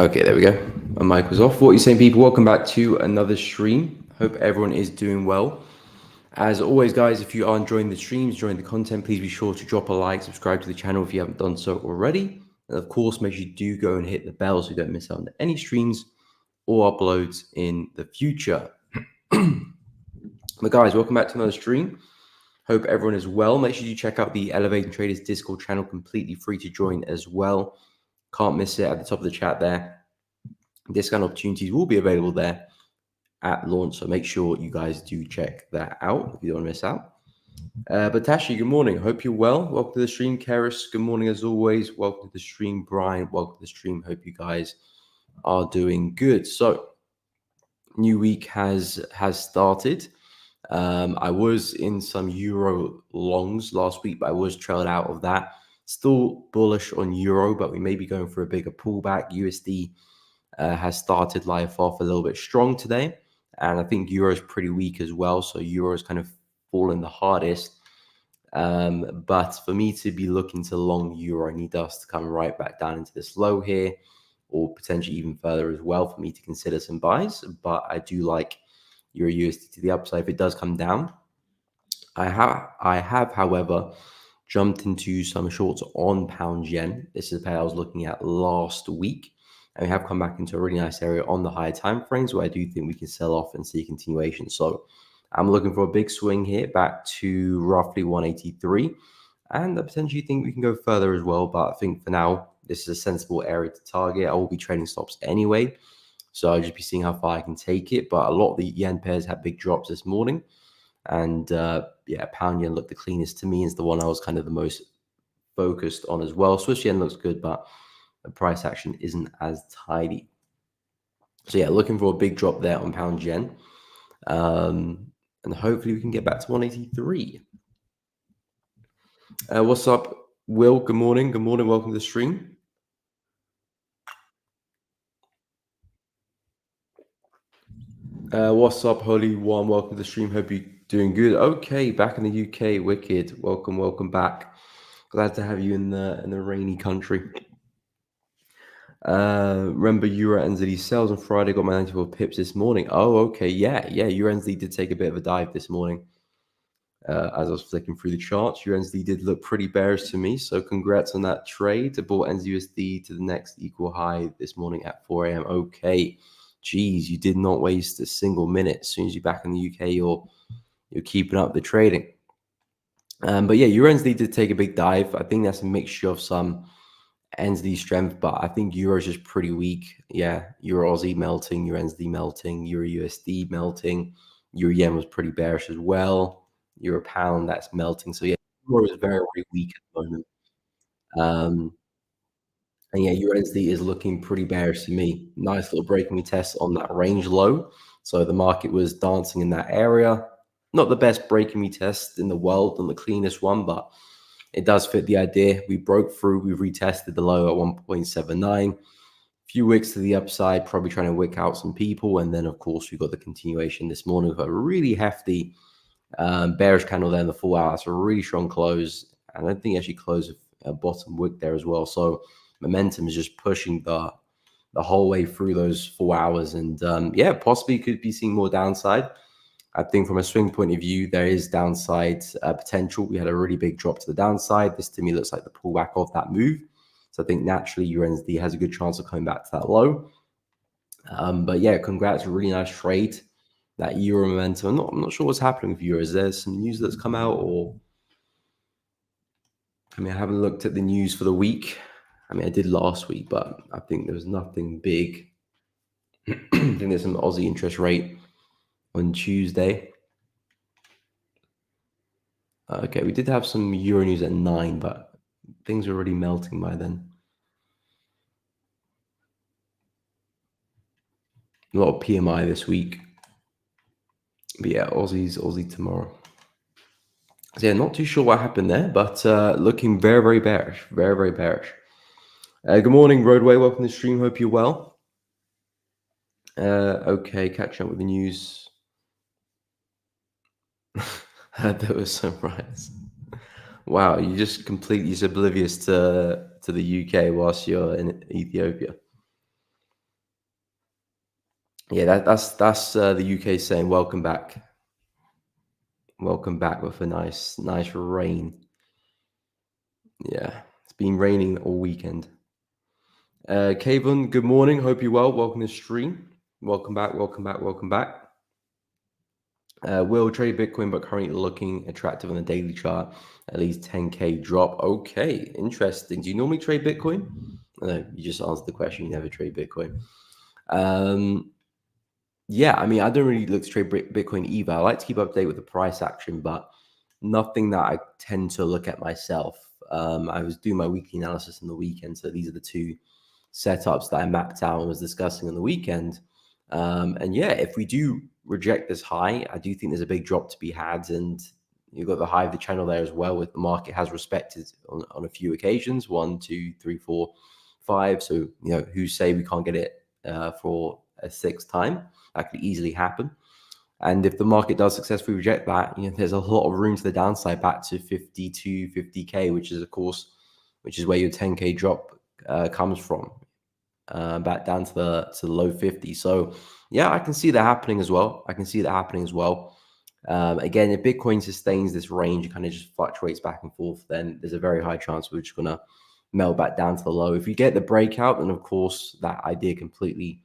Okay, there we go. My mic was off. What are you saying, people? Welcome back to another stream. Hope everyone is doing well. As always, guys, if you are enjoying the streams, enjoying the content, please be sure to drop a like, subscribe to the channel if you haven't done so already. And of course, make sure you do go and hit the bell so you don't miss out on any streams or uploads in the future. But guys, welcome back to another stream. Hope everyone is well. Make sure you check out the Elevating Traders Discord channel, completely free to join as well. Can't miss it at the top of the chat there. Discount opportunities will be available there at launch, so make sure you guys do check that out if you don't want to miss out. But Tashi, good morning. Hope you're well. Welcome to the stream. Karis, good morning as always. Welcome to the stream. Brian, welcome to the stream. Hope you guys are doing good. So, new week has started. I was in some euro longs last week, but I was trailed out of that. Still bullish on euro, but we may be going for a bigger pullback. USD has started life off a little bit strong today, and I think euro is pretty weak as well. So euro is kind of fallen the hardest. But for me to be looking to long euro, I need us to come right back down into this low here, or potentially even further as well for me to consider some buys. But I do like Euro USD to the upside if it does come down. I have, however, jumped into some shorts on pound yen. This is a pair I was looking at last week, and we have come back into a really nice area on the higher time frames where I do think we can sell off and see a continuation. So I'm looking for a big swing here back to roughly 183, and I potentially think we can go further as well. But I think for now, this is a sensible area to target. I will be trading stops anyway, so I'll just be seeing how far I can take it. But a lot of the yen pairs had big drops this morning. And yeah, pound yen looked the cleanest to me. Is the one I was kind of the most focused on as well. Swiss yen looks good, but the price action isn't as tidy. So yeah, looking for a big drop there on pound yen. And hopefully we can get back to 183. What's up, Will? Good morning. Good morning. Welcome to the stream. What's up, Holy One? Welcome to the stream. Hope you're doing good. Okay, back in the UK. Wicked. Welcome back. Glad to have you in the rainy country. Remember Euro NZD sales on Friday, got my 94 pips this morning. Oh, okay. Yeah. Euro NZD did take a bit of a dive this morning. As I was flicking through the charts, Euro NZD did look pretty bearish to me. So congrats on that trade. I bought NZUSD to the next equal high this morning at 4 a.m. Okay. Geez, you did not waste a single minute. As soon as you're back in the UK, you're keeping up the trading. But yeah, Euro NZD did take a big dive. I think that's a mixture of some NZD strength, but I think Euro is just pretty weak. Yeah, Euro Aussie melting, Euro NZD melting, Euro USD melting. Euro Yen was pretty bearish as well. Euro Pound, that's melting. So yeah, Euro is very, very weak at the moment. And yeah, Euro NZD is looking pretty bearish to me. Nice little breaking test on that range low. So the market was dancing in that area. Not the best breaking me test in the world and the cleanest one, but it does fit the idea. We broke through, we retested the low at 1.79. Few wicks to the upside, probably trying to wick out some people. And then, of course, we got the continuation this morning with a really hefty bearish candle there in the full hour. That's a really strong close. I don't think it actually closed a bottom wick there as well. So momentum is just pushing the whole way through those 4 hours. And yeah, possibly could be seeing more downside. I think from a swing point of view, there is downside potential. We had a really big drop to the downside. This to me looks like the pullback of that move. So I think naturally USD has a good chance of coming back to that low. But yeah, congrats, a really nice trade. That euro momentum. I'm not sure what's happening with euros. There's some news that's come out, or I mean, I haven't looked at the news for the week. I mean, I did last week, but I think there was nothing big. I think there's some Aussie interest rate on Tuesday. Okay, we did have some euro news at 9, but things were already melting by then. A lot of PMI this week. But yeah, Aussie tomorrow. So yeah, not too sure what happened there, but looking very, very bearish. Very, very bearish. Good morning, Roadway. Welcome to the stream. Hope you're well. Okay, catching up with the news. That was surprise. Wow, you're just completely oblivious to the UK whilst you're in Ethiopia. Yeah, that's the UK saying welcome back. Welcome back with a nice rain. Yeah, it's been raining all weekend. Kayvon, good morning. Hope you're well. Welcome to the stream. Welcome back. Welcome back. Welcome back. Will trade Bitcoin, but currently looking attractive on the daily chart. At least 10K drop. Okay, interesting. Do you normally trade Bitcoin? No, you just answered the question. You never trade Bitcoin. Yeah, I mean, I don't really look to trade Bitcoin either. I like to keep up to date with the price action, but nothing that I tend to look at myself. I was doing my weekly analysis on the weekend, so these are the two setups that I mapped out and was discussing on the weekend. And yeah, if we do reject this high, I do think there's a big drop to be had, and you've got the high of the channel there as well. With the market has respected on a few occasions, 1, 2, 3, 4, 5. So who say we can't get it for a sixth time? That could easily happen. And if the market does successfully reject that, there's a lot of room to the downside back to 52, 50K, which is, of course, where your 10K drop comes from, back down to the low 50s. So, yeah, I can see that happening as well. Again, if Bitcoin sustains this range, it kind of just fluctuates back and forth, then there's a very high chance we're just going to melt back down to the low. If you get the breakout, then, of course, that idea completely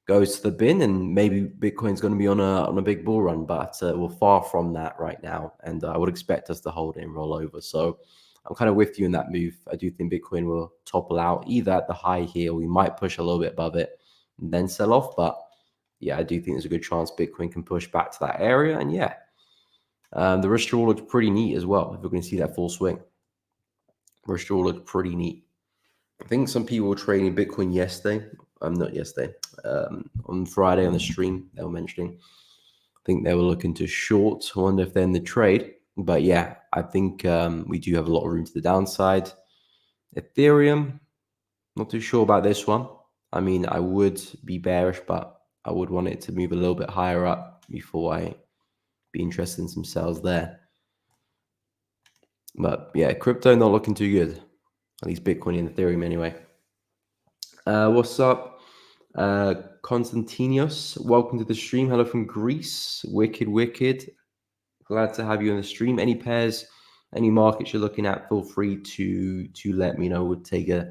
goes to the bin, and maybe Bitcoin's going to be on a big bull run, but we're far from that right now, and I would expect us to hold it and roll over. So I'm kind of with you in that move. I do think Bitcoin will topple out either at the high here, or we might push a little bit above it and then sell off. But yeah, I do think there's a good chance Bitcoin can push back to that area. And yeah, the risk reward looks pretty neat as well. If we're going to see that full swing, risk reward looks pretty neat. I think some people were trading Bitcoin yesterday. Not yesterday. On Friday on the stream, they were mentioning. I think they were looking to short. I wonder if they're in the trade. But yeah, I think we do have a lot of room to the downside. Ethereum, not too sure about this one. I mean, I would be bearish, but I would want it to move a little bit higher up before I be interested in some sales there. But yeah, crypto not looking too good. At least Bitcoin and Ethereum anyway. What's up? Konstantinos, welcome to the stream. Hello from Greece. Wicked. Glad to have you on the stream. Any pairs, any markets you're looking at, feel free to let me know. We'll take a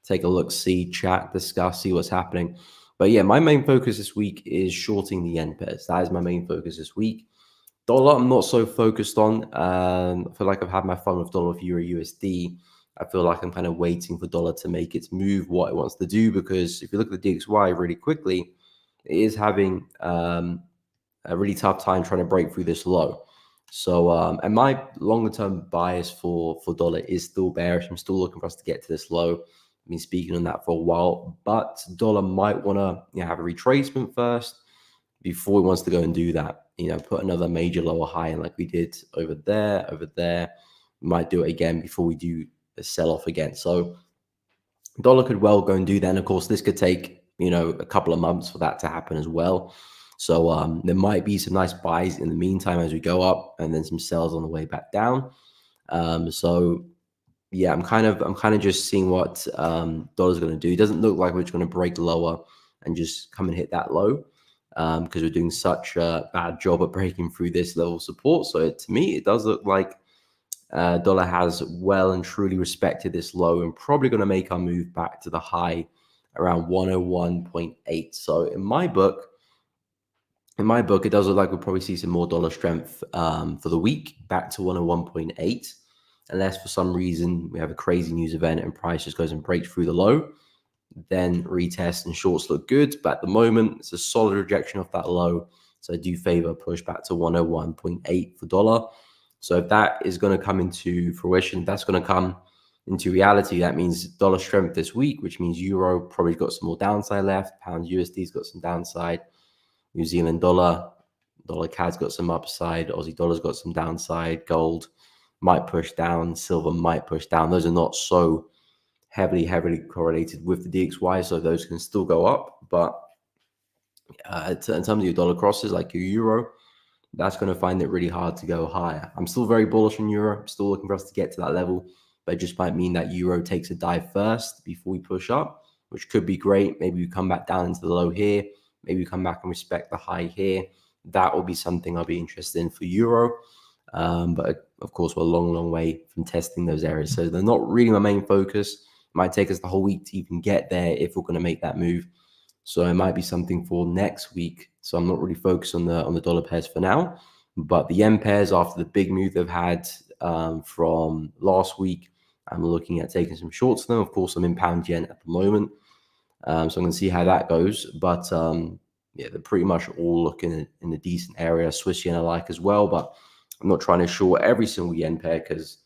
look, see, chat, discuss, see what's happening. But yeah, my main focus this week is shorting the yen pairs. That is my main focus this week. Dollar, I'm not so focused on. I feel like I've had my fun with dollar, euro, USD. I feel like I'm kind of waiting for dollar to make its move, what it wants to do, because if you look at the DXY really quickly, it is having a really tough time trying to break through this low. So, and my longer term bias for dollar is still bearish. I'm still looking for us to get to this low. I've been speaking on that for a while, but dollar might want to have a retracement first before it wants to go and do that. Put another major lower high in like we did over there. We might do it again before we do a sell off again. So dollar could well go and do that. And of course, this could take, a couple of months for that to happen as well. So there might be some nice buys in the meantime as we go up, and then some sells on the way back down. So yeah, I'm kind of just seeing what dollar's going to do. It doesn't look like we're just going to break lower and just come and hit that low, because we're doing such a bad job at breaking through this level of support. So to me, it does look like dollar has well and truly respected this low and probably going to make our move back to the high around 101.8. So in my book, it does look like we'll probably see some more dollar strength for the week back to 101.8, unless for some reason we have a crazy news event and price just goes and breaks through the low. Then retest and shorts look good, but at the moment it's a solid rejection of that low. So I do favor push back to 101.8 for dollar. So if that is going to come into fruition, that's going to come into reality. That means dollar strength this week, which means euro probably got some more downside left. Pound USD's got some downside. New Zealand dollar CAD's got some upside. Aussie dollar's got some downside. Gold might push down. Silver might push down. Those are not so heavily correlated with the DXY, so those can still go up. But in terms of your dollar crosses, like your euro, that's going to find it really hard to go higher. I'm still very bullish on euro. I'm still looking for us to get to that level, but it just might mean that euro takes a dive first before we push up, which could be great. Maybe we come back down into the low here, maybe come back and respect the high here. That will be something I'll be interested in for euro. But of course, we're a long way from testing those areas. So they're not really my main focus. It might take us the whole week to even get there if we're going to make that move. So it might be something for next week. So I'm not really focused on the dollar pairs for now. But the yen pairs, after the big move they've had from last week, I'm looking at taking some shorts of them. Of course, I'm in pound yen at the moment. So I'm going to see how that goes. But yeah, they're pretty much all looking in a decent area. Swiss yen I like as well, but I'm not trying to short every single yen pair because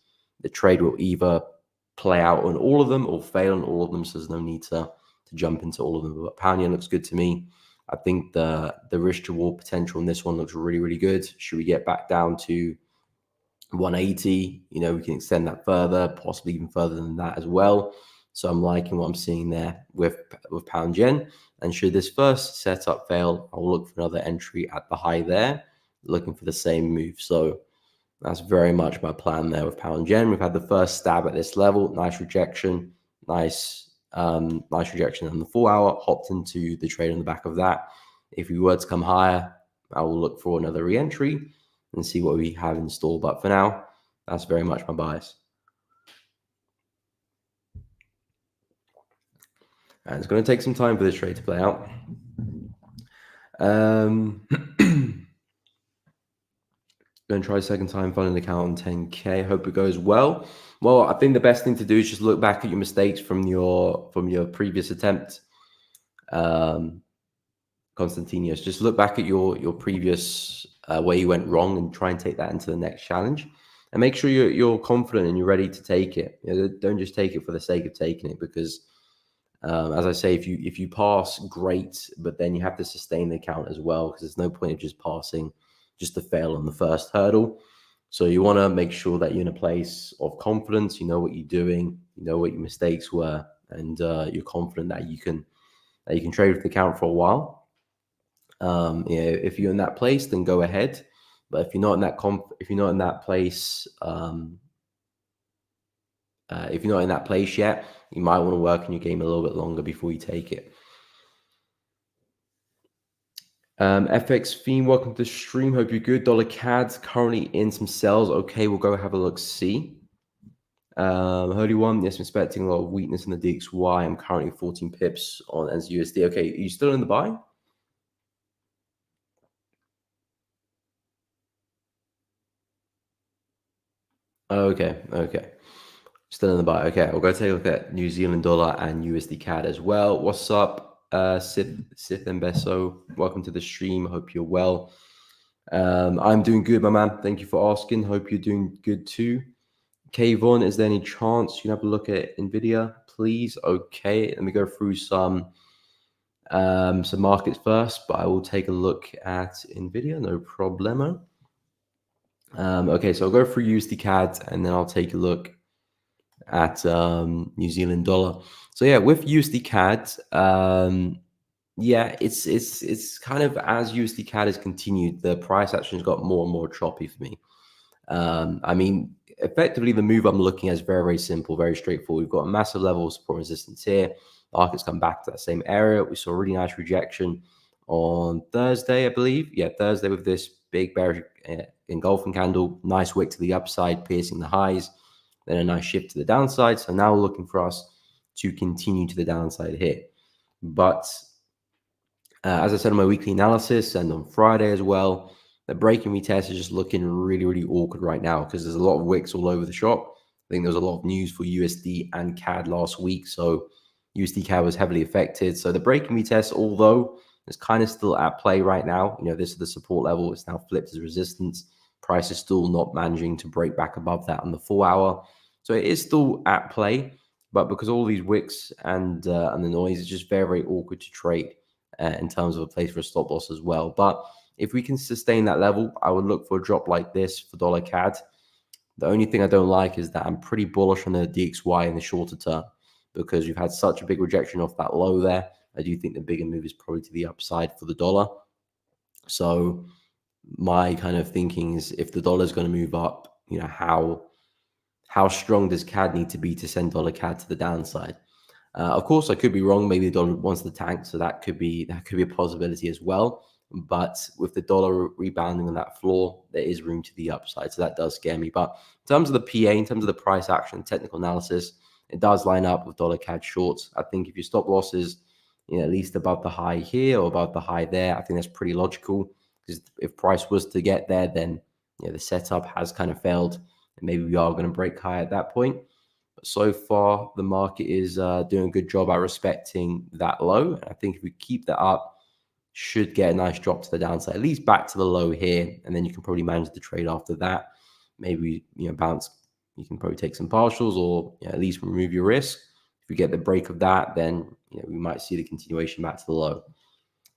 the trade will either play out on all of them or fail on all of them. So there's no need to jump into all of them. But pound yen looks good to me. I think the risk to reward potential in this one looks really good. Should we get back down to 180, we can extend that further, possibly even further than that as well. So I'm liking what I'm seeing there with pound yen. And should this first setup fail, I'll look for another entry at the high there, looking for the same move. So that's very much my plan there with pound yen. We've had the first stab at this level, nice rejection, nice rejection on the 4 hour, hopped into the trade on the back of that. If we were to come higher, I will look for another re-entry and see what we have in store. But for now, that's very much my bias. And it's going to take some time for this trade to play out. Going to try a second time funding an account on 10K. Hope it goes well. Well, I think the best thing to do is just look back at your mistakes from your previous attempt. Constantinos, just look back at your previous where you went wrong and try and take that into the next challenge, and make sure you're confident and you're ready to take it. Don't just take it for the sake of taking it, because as I say, if you pass, great, but then you have to sustain the account as well, because there's no point of just passing just to fail on the first hurdle. So you want to make sure that you're in a place of confidence. You know what you're doing. You know what your mistakes were, and you're confident that you can trade with the account for a while. If you're in that place, then go ahead. But if you're not in that place, if you're not in that place yet, you might want to work on your game a little bit longer before you take it. FX Fiend, welcome to the stream. Hope you're good. Dollar CAD currently in some sells. Okay, we'll go have a look. See. Holy One, yes, I'm expecting a lot of weakness in the DXY. I'm currently 14 pips on NZUSD. Okay, are you still in the buy? Okay. Still in the buy. Okay, we'll go take a look at New Zealand dollar and USD CAD as well. What's up, Sith and Besso? Welcome to the stream. Hope you're well. I'm doing good, my man. Thank you for asking. Hope you're doing good too. Kayvon, is there any chance you can have a look at Nvidia, please? Okay, let me go through some markets first, but I will take a look at Nvidia, no problemo. Okay, so I'll go through USD CAD and then I'll take a look at New Zealand dollar. So yeah, with USD CAD, yeah, it's kind of, as USD CAD has continued, the price action has got more and more choppy for me. I mean, effectively, the move I'm looking at is very simple, very straightforward. We've got a massive level of support resistance here. The market's come back to that same area. We saw a really nice rejection on Thursday, I believe. Yeah, Thursday, with this big bearish engulfing candle, nice wick to the upside, piercing the highs, then a nice shift to the downside. So now we're looking for us to continue to the downside here. But as I said on my weekly analysis and on Friday as well, the breaking retest is just looking really awkward right now, because there's a lot of wicks all over the shop. I think there was a lot of news for USD and CAD last week, so USD CAD was heavily affected. So the breaking retest, although it's kind of still at play right now, this is the support level. It's now flipped as resistance. Price is still not managing to break back above that on the 4 hour. So it is still at play, but because all these wicks and the noise, it's just very awkward to trade in terms of a place for a stop loss as well. But if we can sustain that level, I would look for a drop like this for dollar CAD. The only thing I don't like is that I'm pretty bullish on the DXY in the shorter term, because we've had such a big rejection off that low there. I do think the bigger move is probably to the upside for the dollar. So my kind of thinking is, if the dollar is going to move up, how strong does CAD need to be to send dollar CAD to the downside? Of course, I could be wrong. Maybe the dollar wants to tank, so that could be a possibility as well. But with the dollar rebounding on that floor, there is room to the upside, so that does scare me. But in terms of the PA, in terms of the price action, technical analysis, it does line up with dollar CAD shorts. I think if your stop losses, at least above the high here or above the high there, I think that's pretty logical. Because if price was to get there, then the setup has kind of failed, and maybe we are going to break high at that point. But so far, the market is doing a good job at respecting that low. And I think if we keep that up, should get a nice drop to the downside, at least back to the low here, and then you can probably manage the trade after that. Maybe bounce. You can probably take some partials, or at least remove your risk. If we get the break of that, then we might see the continuation back to the low.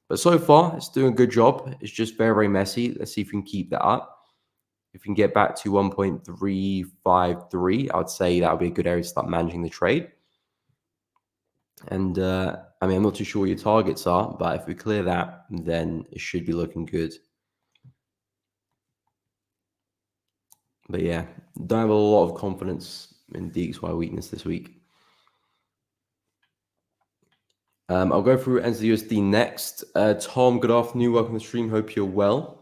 But so far, it's doing a good job. It's just very, very messy. Let's see if we can keep that up. If we can get back to 1.353, I would say that would be a good area to start managing the trade. And I mean, I'm not too sure what your targets are, but if we clear that, then it should be looking good. But yeah, don't have a lot of confidence in DXY weakness this week. I'll go through NZUSD next. Tom, good afternoon. Welcome to the stream. Hope you're well.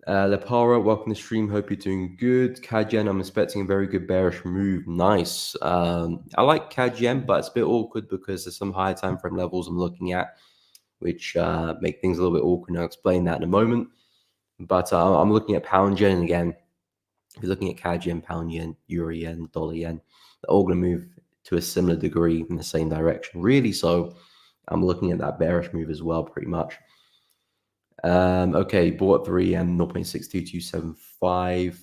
Lepara, welcome to the stream. Hope you're doing good. CAD-Yen, I'm expecting a very good bearish move. Nice. I like CAD-Yen, but it's a bit awkward because there's some higher time frame levels I'm looking at, which make things a little bit awkward. And I'll explain that in a moment. But I'm looking at pound-yen again. If you're looking at CAD-Yen, pound-yen, euro-yen, dollar-yen, they're all going to move to a similar degree in the same direction, really. So I'm looking at that bearish move as well, pretty much. Okay, bought 3 and 0.62275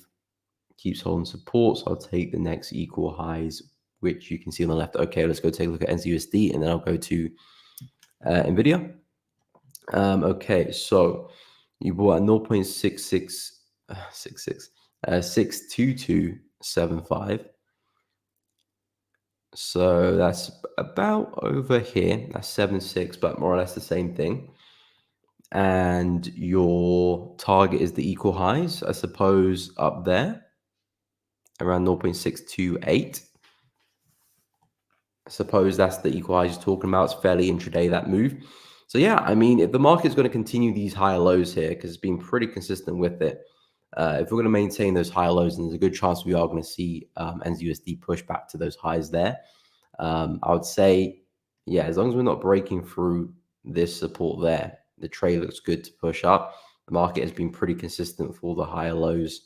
keeps holding support, so I'll take the next equal highs, which you can see on the left. Okay, let's go take a look at NZUSD, and then I'll go to Nvidia. Okay, so you bought at 62275. So that's about over here. That's 7.6, but more or less the same thing. And your target is the equal highs, I suppose, up there around 0.628. I suppose that's the equal highs you're talking about. It's fairly intraday, that move. So yeah, I mean, if the market's going to continue these higher lows here, because it's been pretty consistent with it, if we're going to maintain those higher lows, then there's a good chance we are going to see NZUSD push back to those highs there. I would say, yeah, as long as we're not breaking through this support there, the trade looks good to push up. The market has been pretty consistent with all the higher lows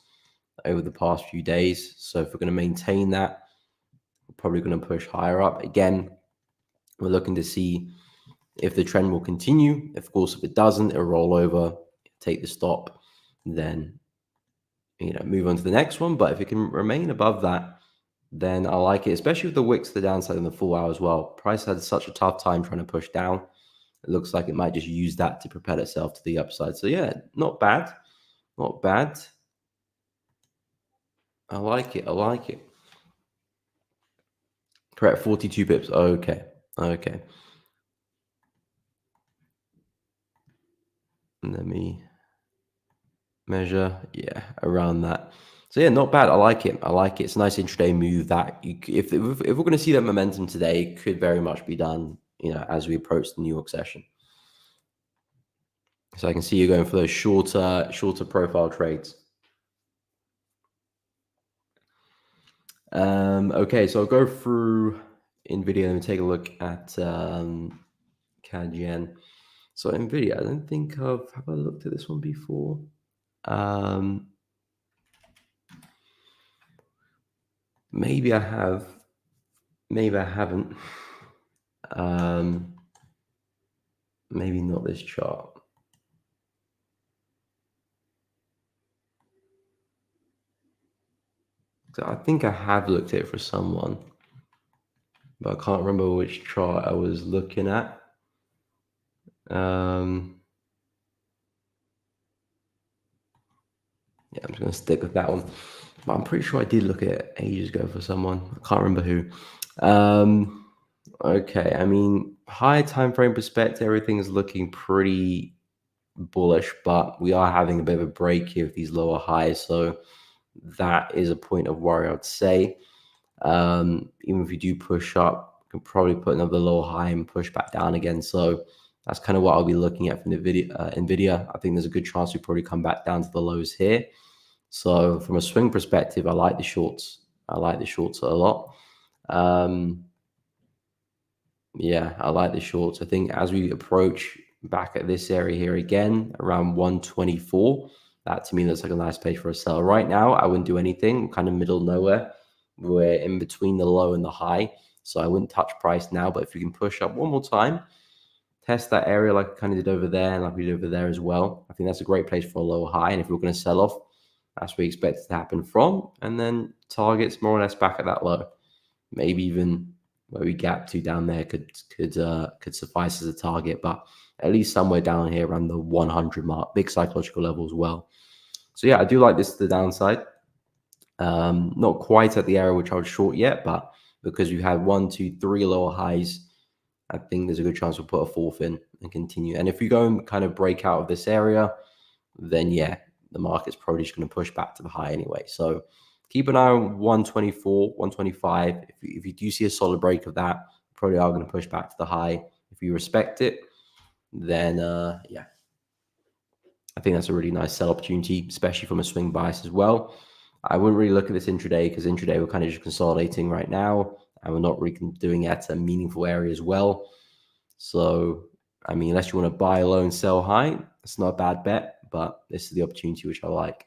over the past few days. So if we're going to maintain that, we're probably going to push higher up. Again, we're looking to see if the trend will continue. Of course, if it doesn't, it'll roll over, take the stop, then move on to the next one. But if it can remain above that, then I like it, especially with the wicks to the downside in the full hour as well. Price had such a tough time trying to push down. It looks like it might just use that to propel itself to the upside. So yeah, not bad. Not bad. I like it. I like it. Correct, 42 pips. Okay. Okay. Let me measure. Yeah, around that. So yeah, not bad. I like it. I like it. It's a nice intraday move that if we're going to see that momentum today, it could very much be done, as we approach the New York session. So I can see you going for those shorter profile trades. Okay, so I'll go through Nvidia and take a look at CAD-Yen. So Nvidia, I don't think have I looked at this one before? Maybe I have. Maybe I haven't. Maybe not this chart. So I think I have looked at it for someone, but I can't remember which chart I was looking at. Yeah, I'm just going to stick with that one. But I'm pretty sure I did look at it ages ago for someone. I can't remember who. Okay, I mean, high time frame perspective, everything is looking pretty bullish, but we are having a bit of a break here with these lower highs. So that is a point of worry, I would say. Even if you do push up can probably put another lower high and push back down again. So that's kind of what I'll be looking at for Nvidia. I think there's a good chance we probably come back down to the lows here. So from a swing perspective, I like the shorts. I like the shorts a lot. Yeah, I like the shorts. I think as we approach back at this area here again, around 124, that to me looks like a nice place for a sell. Right now, I wouldn't do anything. We're kind of middle nowhere. We're in between the low and the high. So I wouldn't touch price now. But if we can push up one more time, test that area like I kind of did over there and like we did over there as well, I think that's a great place for a lower high. And if we're going to sell off, that's where we expect it to happen from. And then targets more or less back at that low. Maybe even where we gap to down there could suffice as a target, but at least somewhere down here around the 100 mark, big psychological level as well. So yeah, I do like this to the downside. Not quite at the area which I was short yet, but because we've had 1, 2, 3 lower highs, I think there's a good chance we'll put a fourth in and continue. And if we go and kind of break out of this area, then yeah, the market's probably just going to push back to the high anyway. So keep an eye on 124, 125. If you do see a solid break of that, probably are going to push back to the high. If you respect it, then yeah, I think that's a really nice sell opportunity, especially from a swing bias as well. I wouldn't really look at this intraday because intraday we're kind of just consolidating right now, and we're not really doing it at a meaningful area as well. So, I mean, unless you want to buy low and sell high, it's not a bad bet, but this is the opportunity which I like.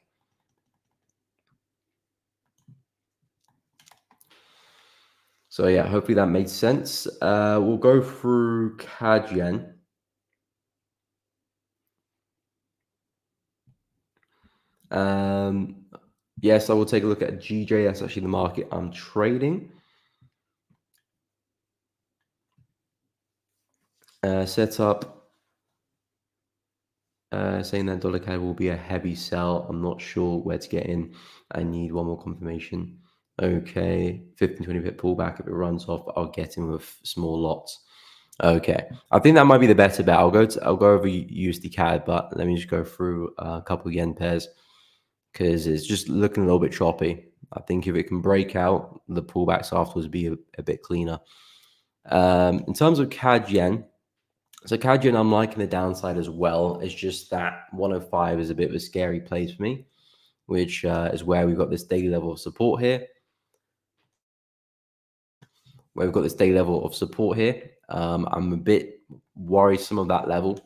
So yeah, hopefully that made sense. We'll go through CAD Yen. Yes, I will take a look at GJ. That's actually the market I'm trading. Setup. Saying that dollar CAD will be a heavy sell. I'm not sure where to get in. I need one more confirmation. Okay, 15-20 pip pullback. If it runs off, I'll get in with small lots. Okay, I think that might be the better bet. I'll go over USD CAD, but let me just go through a couple of yen pairs because it's just looking a little bit choppy. I think if it can break out, the pullbacks afterwards be a bit cleaner. In terms of CAD yen, so CAD yen I'm liking the downside as well. It's just that 105 is a bit of a scary place for me, which is where we've got this daily level of support here. I'm a bit worrisome of that level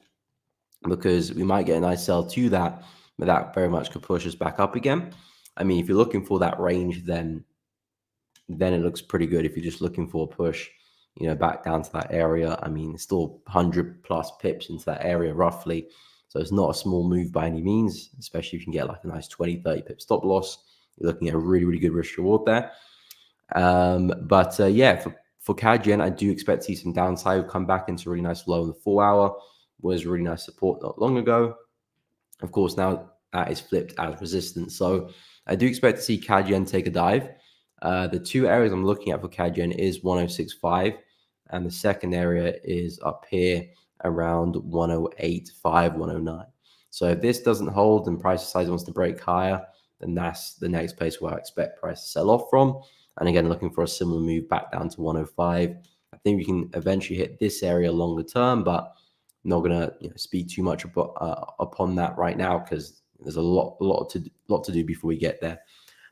because we might get a nice sell to that, but that very much could push us back up again. I mean, if you're looking for that range, then it looks pretty good. If you're just looking for a push, back down to that area, I mean, it's still 100 plus pips into that area roughly. So it's not a small move by any means, especially if you can get like a nice 20, 30 pip stop loss. You're looking at a really, really good risk reward there. Yeah, for CAD yen, I do expect to see some downside. We'll come back into a really nice low in the 4 hour. Was really nice support not long ago. Of course, now that is flipped as resistance. So I do expect to see CAD yen take a dive. The two areas I'm looking at for CAD yen is 106.5, and the second area is up here around 108.5, 109. So if this doesn't hold and price size wants to break higher, then that's the next place where I expect price to sell off from. And again, looking for a similar move back down to 105. I think we can eventually hit this area longer term, but I'm not going to speak too much upon that right now because there's a lot to do before we get there.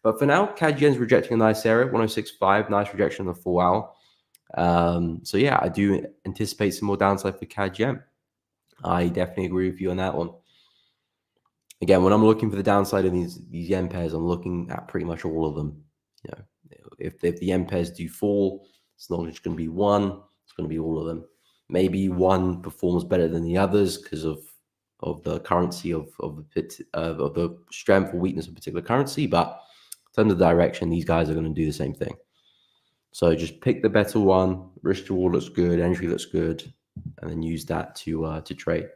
But for now, CAD yen's rejecting a nice area, 106.5, nice rejection in the 4 hour. So yeah, I do anticipate some more downside for CAD yen. I definitely agree with you on that one. Again, when I'm looking for the downside of these yen pairs, I'm looking at pretty much all of them. If the yen pairs do fall, it's not just going to be one; it's going to be all of them. Maybe one performs better than the others because of the currency of the strength or weakness of a particular currency. But in terms of direction, these guys are going to do the same thing. So just pick the better one. Risk reward looks good, entry looks good, and then use that to trade.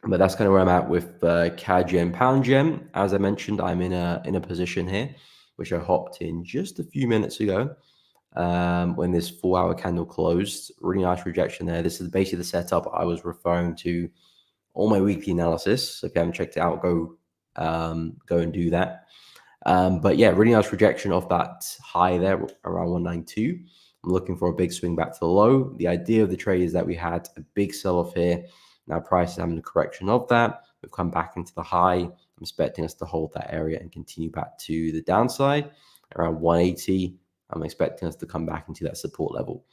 But that's kind of where I'm at with CAD yen, pound yen. As I mentioned, I'm in a position here, which I hopped in just a few minutes ago when this 4 hour candle closed. Really nice rejection there. This is basically the setup I was referring to on my weekly analysis. So if you haven't checked it out, go and do that. But yeah, really nice rejection off that high there around 192. I'm looking for a big swing back to the low. The idea of the trade is that we had a big sell-off here. Now price is having a correction of that. We've come back into the high. I'm expecting us to hold that area and continue back to the downside around 180. I'm expecting us to come back into that support level.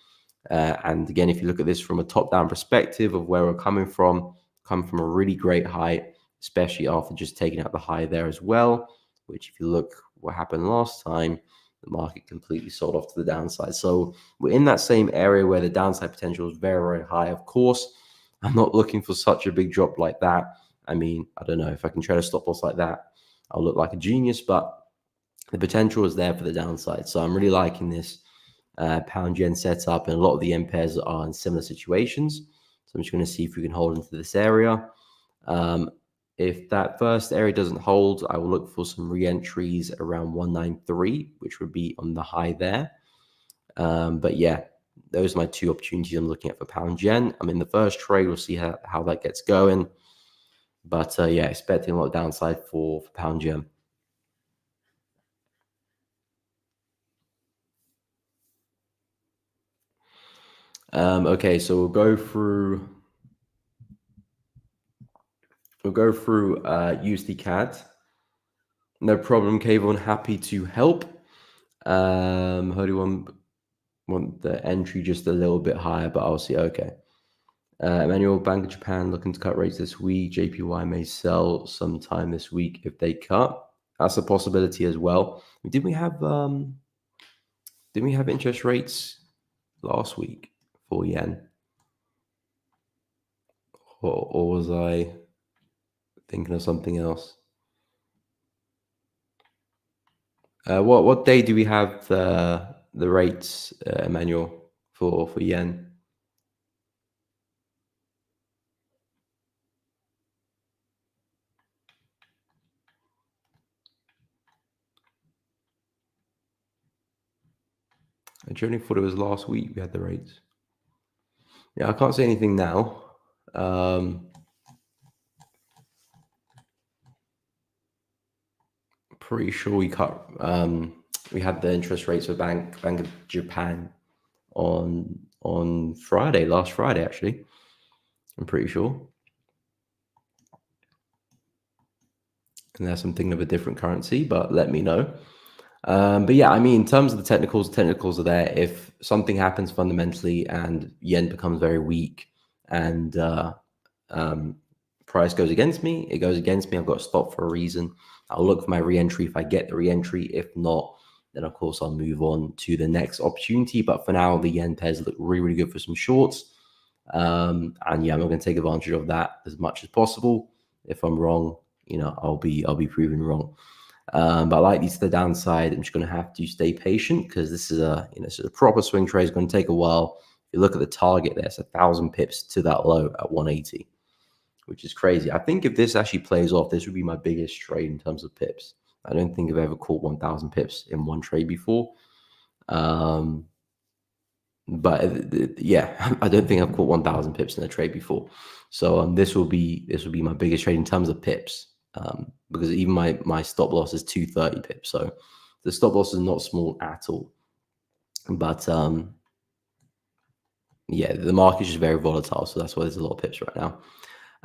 And again, if you look at this from a top-down perspective of where we're coming from a really great height, especially after just taking out the high there as well, which if you look what happened last time, the market completely sold off to the downside. So we're in that same area where the downside potential is very, very high. Of course, I'm not looking for such a big drop like that. I mean, I don't know if I can try to stop loss like that, I'll look like a genius, but the potential is there for the downside. So I'm really liking this pound yen setup, and a lot of the yen pairs are in similar situations. So I'm just going to see if we can hold into this area. If that first area doesn't hold, I will look for some re-entries around 193, which would be on the high there. But yeah, those are my two opportunities I'm looking at for pound yen. I'm in the first trade. We'll see how that gets going. But yeah, expecting a lot of downside for pound yen. Okay, so we'll go through USD CAD. No problem, Kayvon. Happy to help. How do you want the entry just a little bit higher? But I'll see. Okay. Emmanuel, Bank of Japan looking to cut rates this week. JPY may sell sometime this week if they cut. That's a possibility as well. Didn't we have interest rates last week for yen? Or was I thinking of something else? What day do we have the rates, Emmanuel, for yen? I generally thought it was last week we had the rates. Yeah, I can't say anything now. Pretty sure we cut. We had the interest rates for Bank of Japan on Friday, last Friday actually. I'm pretty sure. Unless I'm thinking of a different currency, but let me know. But yeah, I mean, in terms of the technicals are there. If something happens fundamentally and yen becomes very weak and price goes against me, it goes against me. I've got to stop for a reason. I'll look for my re-entry if I get the re-entry. If not, then of course I'll move on to the next opportunity. But for now, the yen pairs look really, really good for some shorts. And yeah, I'm not going to take advantage of that as much as possible. If I'm wrong, I'll be proven wrong. But like these to the downside, I'm just going to have to stay patient because this is a proper swing trade. It's going to take a while. If you look at the target, there's 1,000 pips to that low at 180, which is crazy. I think if this actually plays off, this would be my biggest trade in terms of pips. I don't think I've ever caught 1,000 pips in one trade before. But yeah, I don't think I've caught 1,000 pips in a trade before. So this will be my biggest trade in terms of pips. Because even my stop loss is 230 pips, so the stop loss is not small at all. But yeah, the market is just very volatile, so that's why there's a lot of pips right now.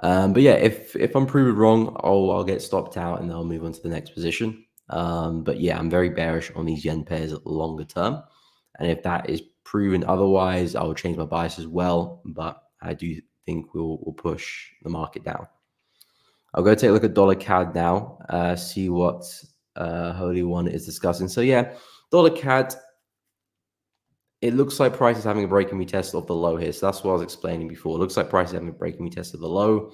But yeah, if I'm proven wrong, I'll get stopped out and then I'll move on to the next position. But yeah, I'm very bearish on these yen pairs longer term, and if that is proven otherwise, I will change my bias as well. But I do think we'll push the market down. I'll go take a look at dollar CAD now, see what Holy One is discussing. So yeah, dollar CAD, it looks like price is having a break and retest of the low here. So that's what I was explaining before. It looks like price is having a break and retest of the low.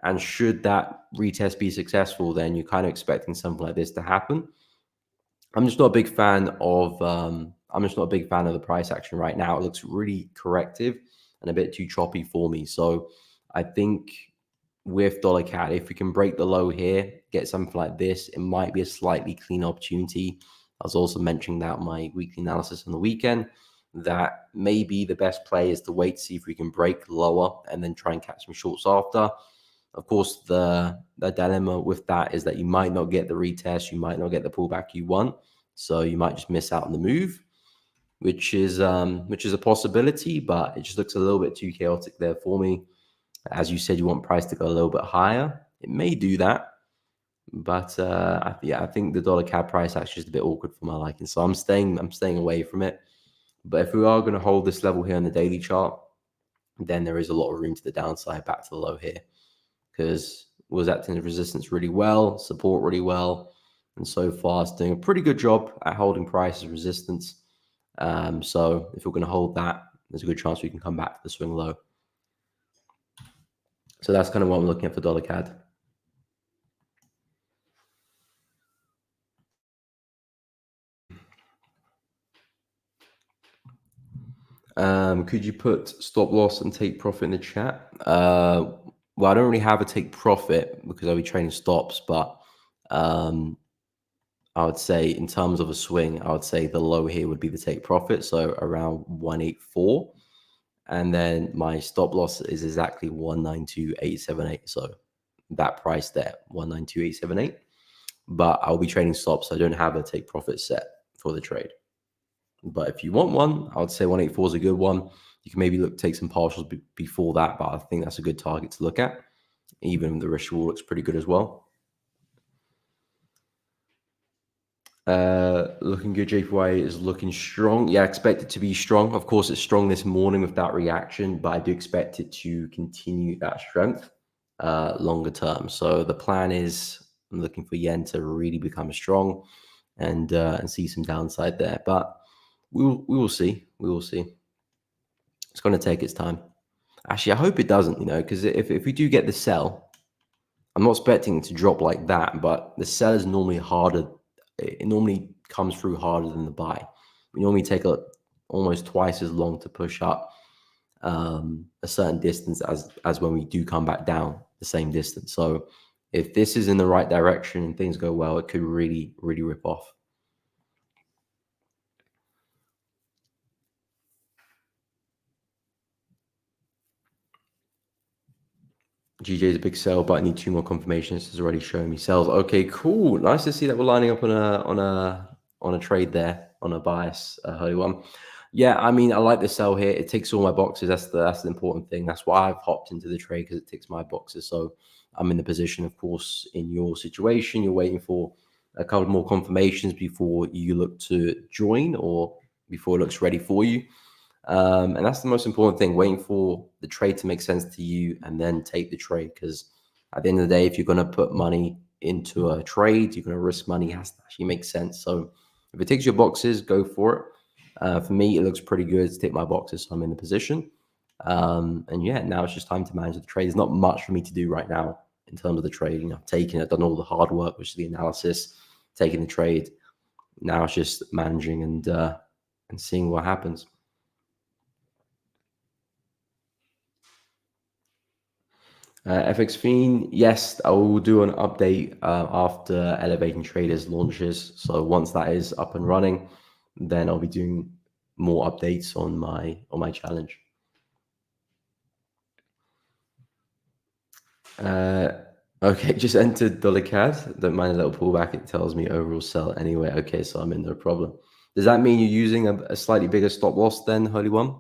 And should that retest be successful, then you're kind of expecting something like this to happen. I'm just not a big fan of the price action right now. It looks really corrective and a bit too choppy for me. So I think with dollar CAD, if we can break the low here, get something like this, it might be a slightly clean opportunity. I was also mentioning that in my weekly analysis on the weekend, that maybe the best play is to wait to see if we can break lower and then try and catch some shorts after. Of course, the dilemma with that is that you might not get the retest, you might not get the pullback you want, so you might just miss out on the move. which is a possibility, but it just looks a little bit too chaotic there for me. As you said, you want price to go a little bit higher. It may do that, but yeah, I think the dollar CAD price actually is a bit awkward for my liking, so I'm staying away from it. But if we are going to hold this level here on the daily chart, then there is a lot of room to the downside back to the low here, because was acting as resistance really well, support really well, and so far it's doing a pretty good job at holding price as resistance. So if we're going to hold that, there's a good chance we can come back to the swing low. So that's kind of what I'm looking at for dollar CAD. Could you put stop loss and take profit in the chat? Well, I don't really have a take profit because I'll be trading stops, but I would say in terms of a swing, I would say the low here would be the take profit, so around 184. And then my stop loss is exactly 192.878. So that price there, 192.878. But I'll be trading stops, so I don't have a take profit set for the trade. But if you want one, I would say 184 is a good one. You can maybe take some partials before that, but I think that's a good target to look at. Even the risk reward looks pretty good as well. Looking good. JPY is looking strong. Yeah, I expect it to be strong. Of course, it's strong this morning with that reaction, but I do expect it to continue that strength longer term. So the plan is I'm looking for yen to really become strong and see some downside there. But we will see. We will see. It's going to take its time. Actually, I hope it doesn't, because if we do get the sell, I'm not expecting it to drop like that, but the sell is normally harder. It normally comes through harder than the buy. We normally take almost twice as long to push up a certain distance as when we do come back down the same distance. So if this is in the right direction and things go well, it could really, really rip off. GJ is a big sell, but I need 2 more confirmations. It's already showing me sells. Okay, cool. Nice to see that we're lining up on a trade there, on a bias, holy one. Yeah, I mean, I like the sell here. It ticks all my boxes. That's the important thing. That's why I've hopped into the trade, because it ticks my boxes. So I'm in the position, of course, in your situation, you're waiting for a couple more confirmations before you look to join or before it looks ready for you. And that's the most important thing, waiting for the trade to make sense to you and then take the trade. Because at the end of the day, if you're going to put money into a trade, you're going to risk money, it has to actually make sense. So if it ticks your boxes, go for it. For me, it looks pretty good to tick my boxes, so I'm in the position. And yeah, now it's just time to manage the trade. There's not much for me to do right now in terms of the trade. I've taken it, done all the hard work, which is the analysis, taking the trade. Now it's just managing and seeing what happens. FX Fiend, yes, I will do an update after Elevating Traders launches. So once that is up and running, then I'll be doing more updates on my challenge. Okay, just entered dollar CAD. Don't mind a little pullback. It tells me overall sell anyway. Okay, so I'm in, no problem. Does that mean you're using a slightly bigger stop loss then, Holy One,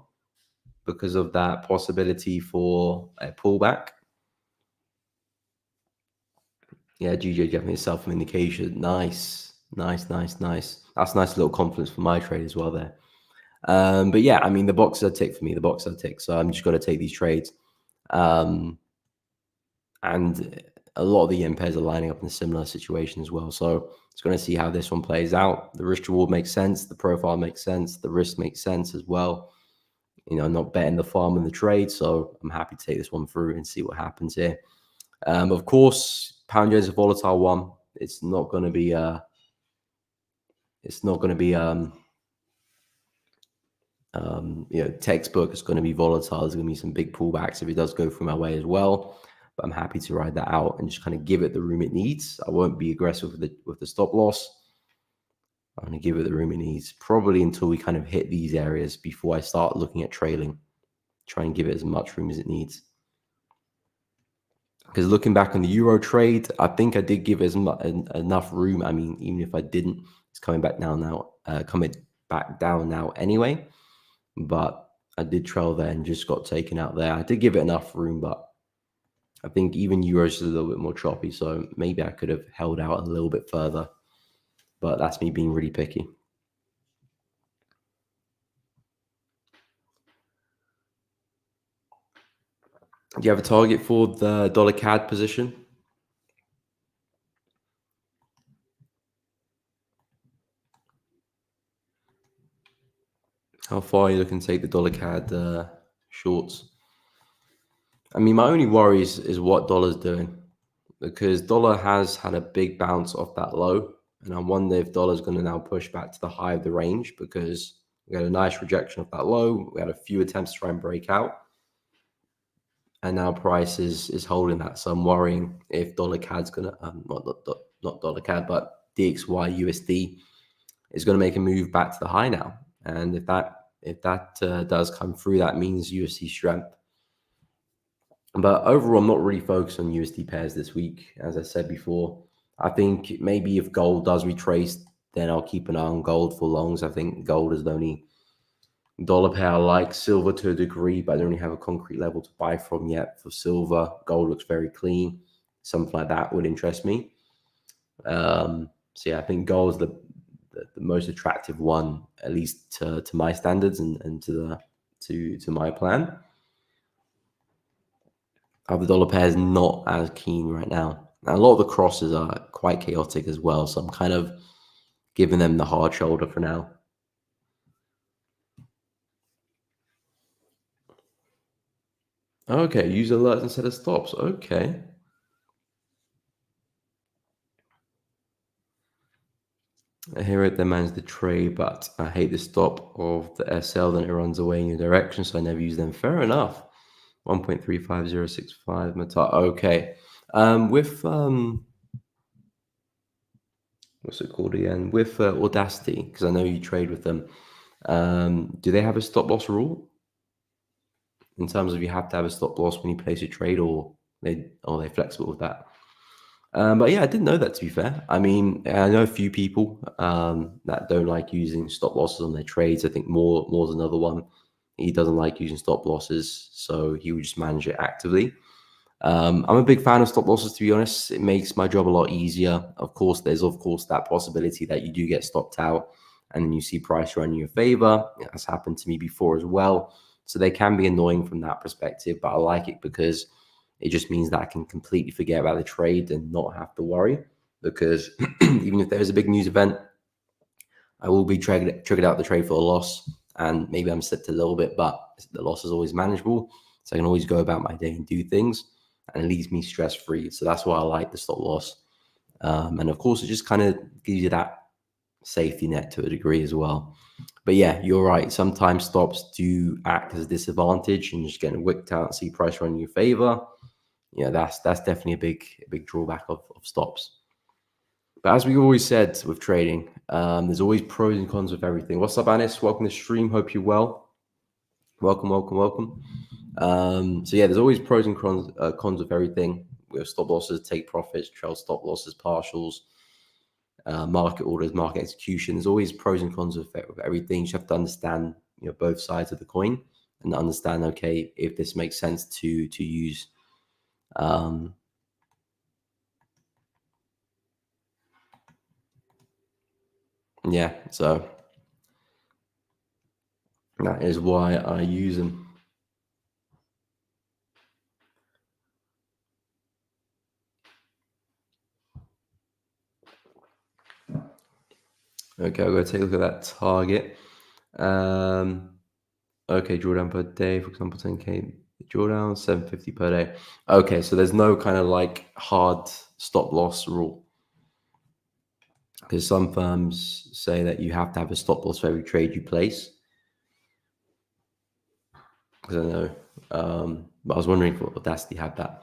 because of that possibility for a pullback? Yeah, GJ gave me a self-indication. Nice. That's a nice little confidence for my trade as well there. But yeah, I mean, the boxes are tick for me. The boxes are tick. So I'm just going to take these trades. And a lot of the yen pairs are lining up in a similar situation as well. So it's going to see how this one plays out. The risk reward makes sense. The profile makes sense. The risk makes sense as well. Not betting the farm in the trade. So I'm happy to take this one through and see what happens here. Of course, pound yen is a volatile one. It's not going to be textbook. It's going to be volatile. There's going to be some big pullbacks if it does go through my way as well. But I'm happy to ride that out and just kind of give it the room it needs. I won't be aggressive with the stop loss. I'm going to give it the room it needs, probably until we kind of hit these areas before I start looking at trailing. Try and give it as much room as it needs. Because looking back on the euro trade, I think I did give it enough room. I mean, even if I didn't, it's coming back now. Coming back down now anyway. But I did trail there and just got taken out there. I did give it enough room, but I think even euros is a little bit more choppy. So maybe I could have held out a little bit further. But that's me being really picky. Do you have a target for the dollar CAD position? How far are you looking to take the dollar CAD shorts? I mean, my only worry is what dollar's doing, because dollar has had a big bounce off that low. And I wonder if dollar's going to now push back to the high of the range, because we had a nice rejection of that low. We had a few attempts to try and break out. And now price is holding that. So I'm worrying if dollar CAD's going to, not dollar CAD, but DXY USD is going to make a move back to the high now. And if that does come through, that means USD strength. But overall, I'm not really focused on USD pairs this week. As I said before, I think maybe if gold does retrace, then I'll keep an eye on gold for longs. I think gold is the only dollar pair I like. Silver to a degree, but I don't really have a concrete level to buy from yet for silver. Gold looks very clean. Something like that would interest me. So yeah, I think gold is the most attractive one, at least to my standards and to my plan. The dollar pair is not as keen right now. And a lot of the crosses are quite chaotic as well, so I'm kind of giving them the hard shoulder for now. Okay, use alerts instead of stops. Okay. I hear it, they manage the trade, but I hate the stop of the SL, then it runs away in your direction, so I never use them. Fair enough. 1.35065 Meta. Okay. With what's it called again? With Audacity, because I know you trade with them. Do they have a stop loss rule in terms of you have to have a stop loss when you place a trade, or they're flexible with that? But yeah, I didn't know that, to be fair. I mean, I know a few people that don't like using stop losses on their trades. I think Moore's another one. He doesn't like using stop losses, so he would just manage it actively. I'm a big fan of stop losses, to be honest. It makes my job a lot easier. Of course, there's that possibility that you do get stopped out and then you see price run in your favor. That's happened to me before as well. So they can be annoying from that perspective, but I like it because it just means that I can completely forget about the trade and not have to worry, because even if there's a big news event, I will be triggered out the trade for a loss, and maybe I'm slipped a little bit, but the loss is always manageable. So I can always go about my day and do things, and it leaves me stress free. So that's why I like the stop loss. And of course, it just kind of gives you that safety net to a degree as well. But yeah, you're right. Sometimes stops do act as a disadvantage, and just getting wicked out and see price run in your favor. Yeah, that's definitely a big drawback of stops. But as we always said with trading, there's always pros and cons of everything. What's up, Anis? Welcome to the stream. Hope you're well. Welcome, welcome, welcome. So yeah, there's always pros and cons of everything. We have stop losses, take profits, trail stop losses, partials, market orders, market execution. There's always pros and cons of everything. You have to understand, both sides of the coin and understand, okay, if this makes sense to use. Yeah, so that is why I use them. Okay, I'll go take a look at that target. Okay, drawdown per day, for example, 10K drawdown, 750 per day. Okay, so there's no kind of like hard stop loss rule, because some firms say that you have to have a stop loss for every trade you place. Because I know, but I was wondering if Audacity had that.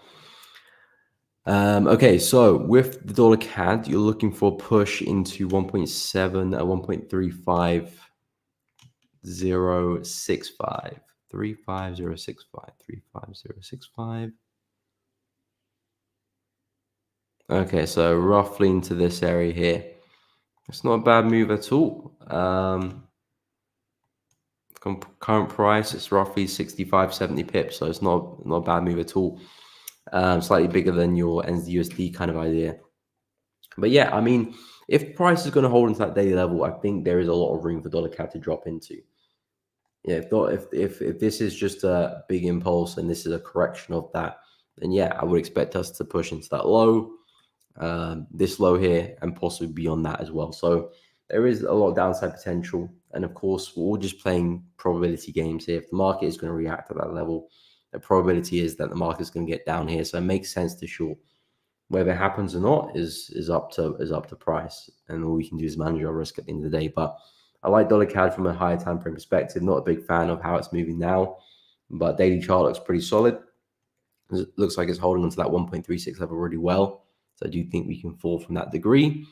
Okay, so with the dollar CAD, you're looking for a push into 1.7 at 1.35065. 35065. Okay, so roughly into this area here. It's not a bad move at all. Current price, it's roughly 65, 70 pips, so it's not a bad move at all. Slightly bigger than your NZUSD kind of idea. But yeah, I mean, if price is going to hold into that daily level, I think there is a lot of room for dollar CAD to drop into. Yeah, if this is just a big impulse and this is a correction of that, then yeah, I would expect us to push into that low, this low here, and possibly beyond that as well. So there is a lot of downside potential, and of course, we're all just playing probability games here. If the market is going to react at that level, the probability is that the market is going to get down here, so it makes sense to short. Whether it happens or not is up to price, and all we can do is manage our risk at the end of the day. But I like dollar CAD from a higher time frame perspective. Not a big fan of how it's moving now, but daily chart looks pretty solid. It looks like it's holding onto that 1.36 level really well. So I do think we can fall from that degree.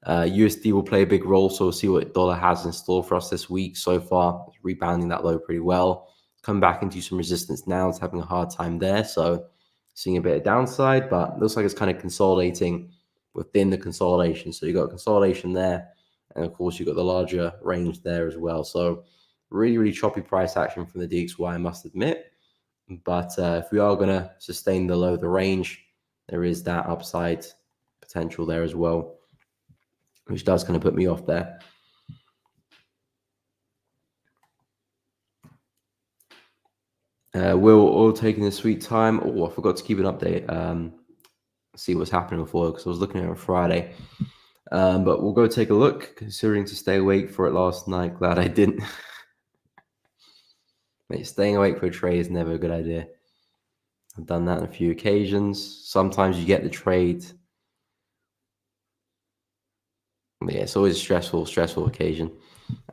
USD will play a big role, so we'll see what dollar has in store for us this week. So far, it's rebounding that low pretty well. Come back into some resistance now. It's having a hard time there, so seeing a bit of downside, but looks like it's kind of consolidating within the consolidation. So you got consolidation there, and of course you've got the larger range there as well. So really, really choppy price action from the DXY, I must admit. But if we are going to sustain the low of the range, there is that upside potential there as well, which does kind of put me off there. Will oil taking a sweet time? Oh, I forgot to keep an update. See what's happening with oil because I was looking at it on Friday. But we'll go take a look, considering to stay awake for it last night. Glad I didn't. Mate, staying awake for a trade is never a good idea. I've done that on a few occasions. Sometimes you get the trade. But yeah, it's always a stressful occasion.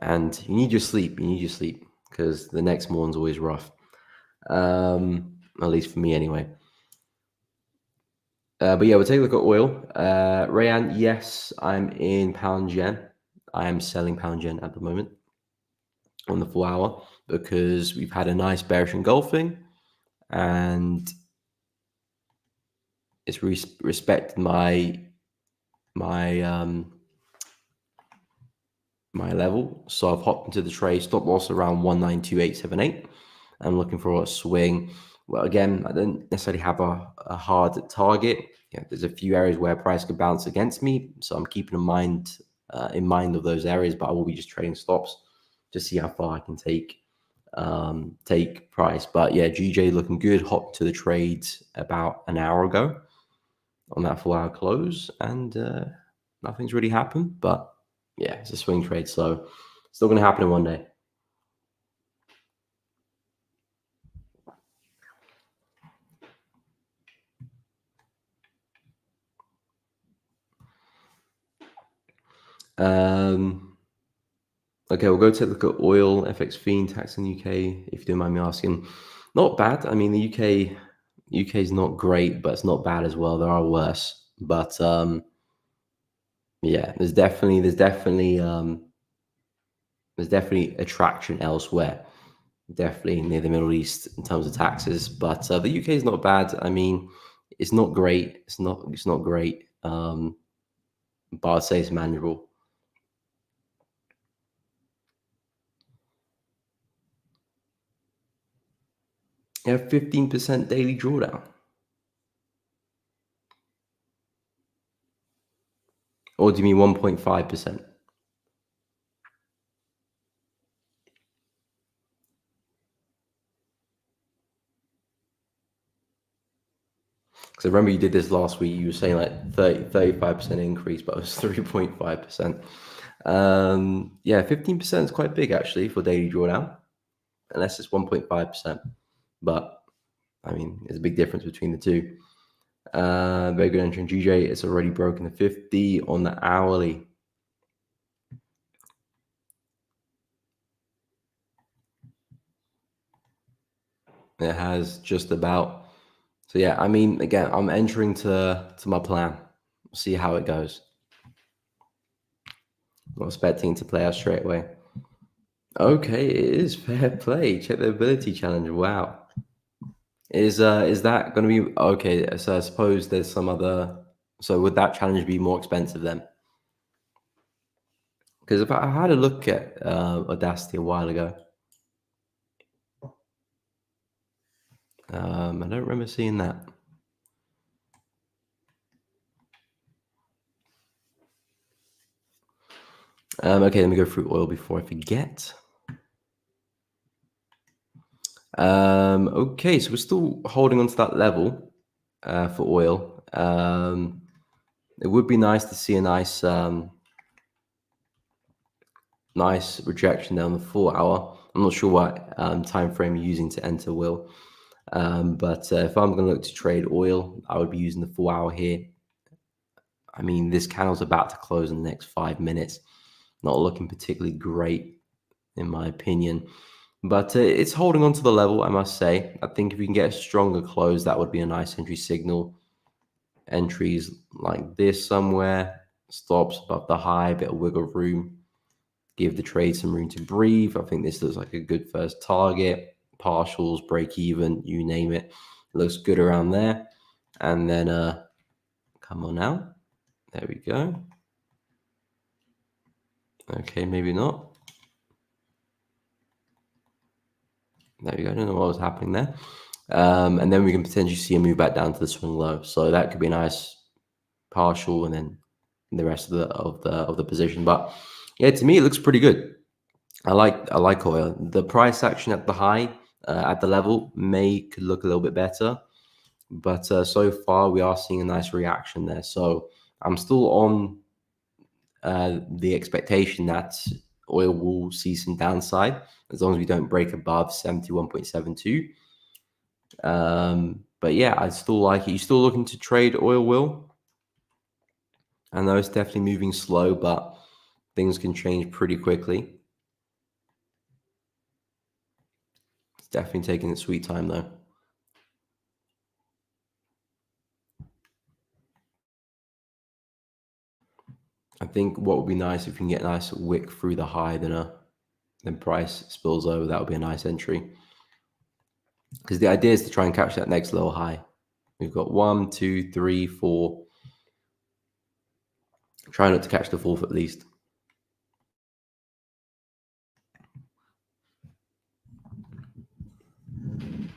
And you need your sleep. You need your sleep because the next morning's always rough. At least for me anyway. But yeah, we'll take a look at oil. Rayan, yes, I'm in pound yen. I am selling pound yen at the moment on the full hour because we've had a nice bearish engulfing and it's respected my level. So I've hopped into the trade, stop loss around 192878. I'm looking for a swing. Well, again, I don't necessarily have a hard target. Yeah, there's a few areas where price could bounce against me, so I'm keeping in mind of those areas. But I will be just trading stops to see how far I can take price. But yeah, GJ looking good. Hopped to the trade about an hour ago on that full hour close, and nothing's really happened. But yeah, it's a swing trade, so still going to happen in one day. Okay, we'll go take a look at oil, FX Fiend, tax in the UK, if you don't mind me asking. Not bad. I mean, the UK is not great, but it's not bad as well. There are worse. But yeah, there's definitely attraction elsewhere. Definitely near the Middle East in terms of taxes. But the UK is not bad. I mean, it's not great. It's not great. But I'd say it's manageable. You have 15% daily drawdown. Or do you mean 1.5%? Because I remember you did this last week. You were saying like 35% increase, but it was 3.5%. Yeah, 15% is quite big actually for daily drawdown, unless it's 1.5%. But I mean, there's a big difference between the two. Very good entry in GJ. It's already broken the 50 on the hourly. It has just about. So yeah, I mean, again, I'm entering to my plan. We'll see how it goes. Not expecting to play out straight away. Okay, it is fair play. Check the ability challenge. Wow. Is that going to be okay? So I suppose there's some other. So would that challenge be more expensive then? Because if I had a look at Audacity a while ago, I don't remember seeing that. Okay, let me go through oil before I forget. Okay, so we're still holding on to that level for oil. It would be nice to see a nice nice rejection down the 4 hour. I'm not sure what time frame you're using to enter, Will. But if I'm going to look to trade oil, I would be using the 4 hour here. I mean, this candle's about to close in the next 5 minutes. Not looking particularly great, in my opinion. But it's holding on to the level, I must say. I think if we can get a stronger close, that would be a nice entry signal. Entries like this somewhere, stops above the high, bit of wiggle room. Give the trade some room to breathe. I think this looks like a good first target. Partials, break even, you name it. It looks good around there. And then, come on now. There we go. Okay, maybe not. There we go. I don't know what was happening there. And then we can potentially see a move back down to the swing low. So that could be a nice partial, and then the rest of the position. But yeah, to me, it looks pretty good. I like oil. The price action at the high, at the level, could look a little bit better, but so far we are seeing a nice reaction there. So I'm still on the expectation that oil will see some downside as long as we don't break above 71.72. But yeah, I still like it. You still looking to trade oil, Will? I know it's definitely moving slow, but things can change pretty quickly. It's definitely taking its sweet time, though. I think what would be nice if we can get a nice wick through the high, then price spills over. That would be a nice entry. Because the idea is to try and catch that next little high. We've got 1, 2, 3, 4. Try not to catch the fourth at least.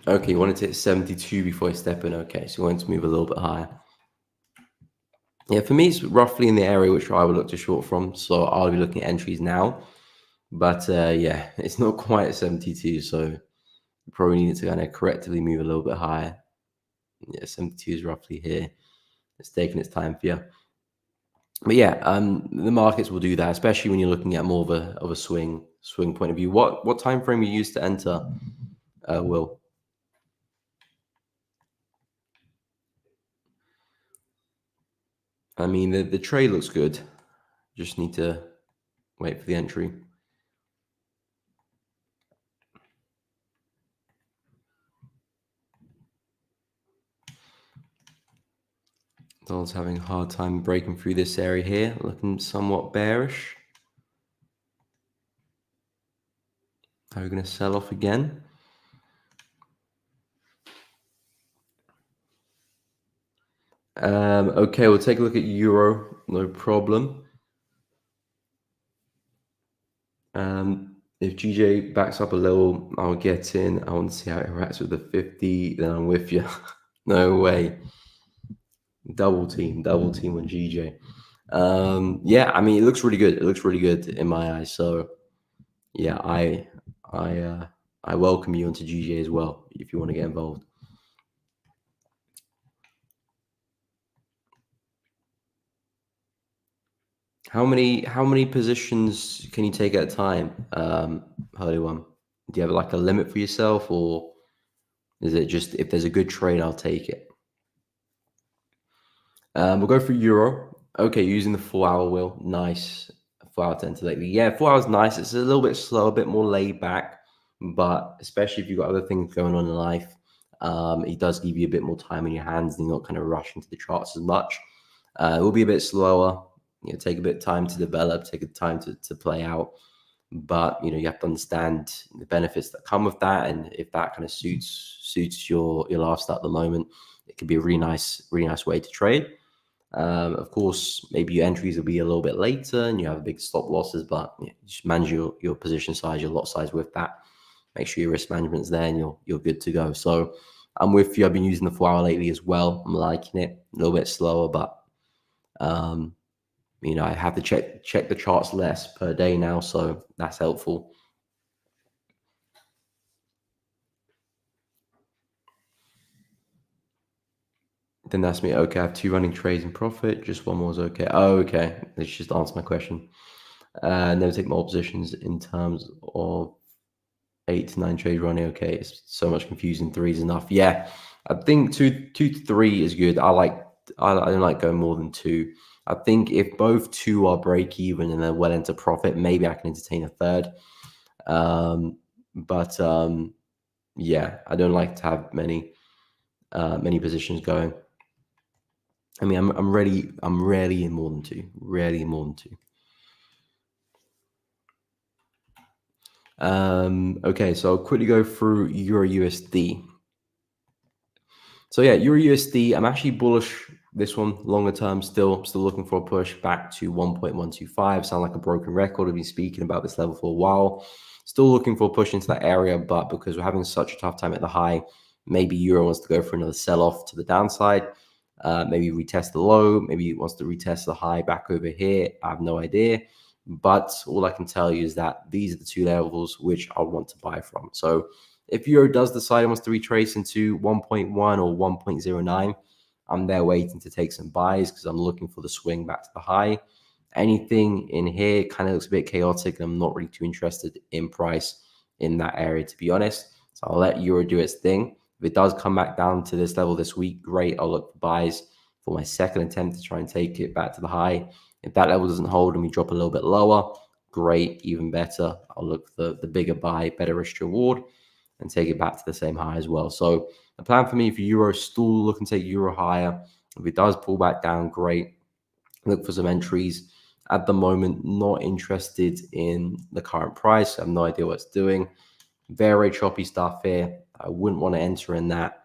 Okay, you wanted to hit 72 before I step in. Okay, so you wanted to move a little bit higher. Yeah, for me, it's roughly in the area which I would look to short from. So I'll be looking at entries now. But yeah, it's not quite at 72. So you probably need to kind of correctively move a little bit higher. Yeah, 72 is roughly here. It's taking its time for you. But yeah, the markets will do that, especially when you're looking at more of a swing point of view. What time frame you use to enter, Will? I mean, the trade looks good. Just need to wait for the entry. Dollar's having a hard time breaking through this area here, looking somewhat bearish. Are we going to sell off again? Okay, we'll take a look at euro, no problem. If GJ backs up a little, I'll get in. I want to see how it reacts with the 50, then I'm with you. No way. Double team on GJ. Yeah, I mean, it looks really good. It looks really good in my eyes. So yeah, I welcome you onto GJ as well if you want to get involved. How many positions can you take at a time, Holy One? Do you have like a limit for yourself, or is it just if there's a good trade, I'll take it? We'll go for euro. Okay, using the 4 hour wheel. Nice. 4 hour 10 to lately. Yeah, 4 hours nice. It's a little bit slow, a bit more laid back, but especially if you've got other things going on in life, it does give you a bit more time in your hands and you're not kind of rushing to the charts as much. It will be a bit slower. Take a bit of time to develop, take a time to play out. But you have to understand the benefits that come with that, and if that kind of suits your lifestyle at the moment, it could be a really nice way to trade. Of course, maybe your entries will be a little bit later and you have big stop losses, but just manage your position size, your lot size with that. Make sure your risk management's there and you're good to go. So I'm with you. I've been using the 4 hour lately as well. I'm liking it. A little bit slower, but you know, I have to check the charts less per day now, so that's helpful. Then that's me. Okay, I have 2 running trades in profit. Just one more is okay. Oh, okay. Let's just answer my question. Never take more positions in terms of 8 to 9 trades running. Okay, it's so much confusing. 3 is enough. Yeah, I think two to 3 is good. I don't like going more than 2. I think if both 2 are break even and they're well into profit, maybe I can entertain a third. But yeah, I don't like to have many positions going. I mean, I'm rarely in more than 2. Rarely in more than 2. Okay, so I'll quickly go through Euro USD. So yeah, Euro USD, I'm actually bullish this one longer term, still looking for a push back to 1.125. Sound like a broken record. I've been speaking about this level for a while. Still looking for a push into that area, but because we're having such a tough time at the high, maybe Euro wants to go for another sell-off to the downside. Maybe retest the low, maybe it wants to retest the high back over here. I have no idea. But all I can tell you is that these are the 2 levels which I want to buy from. So if Euro does decide it wants to retrace into 1.1 or 1.09, I'm there waiting to take some buys because I'm looking for the swing back to the high. Anything in here kind of looks a bit chaotic, and I'm not really too interested in price in that area, to be honest. So I'll let Euro do its thing. If it does come back down to this level this week, great. I'll look for buys for my second attempt to try and take it back to the high. If that level doesn't hold and we drop a little bit lower, great, even better. I'll look for the bigger buy, better risk reward, and take it back to the same high as well. So the plan for me for Euro, still looking to take Euro higher. If it does pull back down, great. Look for some entries. At the moment, not interested in the current price. I have no idea what it's doing. Very choppy stuff here. I wouldn't want to enter in that.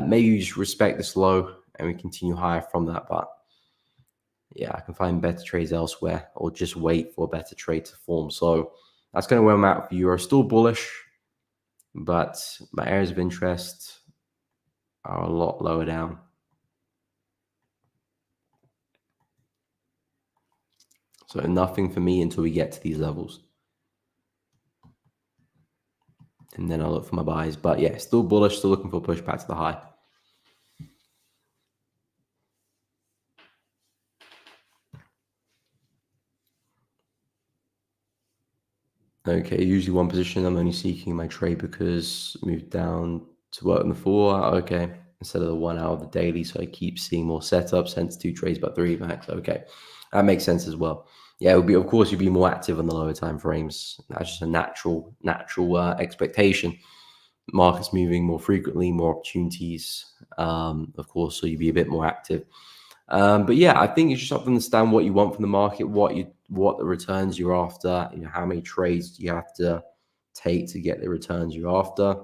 Maybe you just respect this low and we continue higher from that. But yeah, I can find better trades elsewhere or just wait for a better trade to form. So that's kind of where I'm at for Euro. Still bullish, but my areas of interest are a lot lower down. So nothing for me until we get to these levels. And then I'll look for my buys. But yeah, still bullish, still looking for a push back to the high. Okay, usually one position. I'm only seeking my trade because moved down to work on the 4. Okay, instead of the 1 hour of the daily. So I keep seeing more setups, hence 2 trades, but 3 max. Okay, that makes sense as well. Yeah, it would be, of course, you'd be more active on the lower time frames. That's just a natural expectation. Markets moving more frequently, more opportunities, of course, so you'd be a bit more active. But yeah, I think you just have to understand what you want from the market, what the returns you're after, you know, how many trades you have to take to get the returns you're after.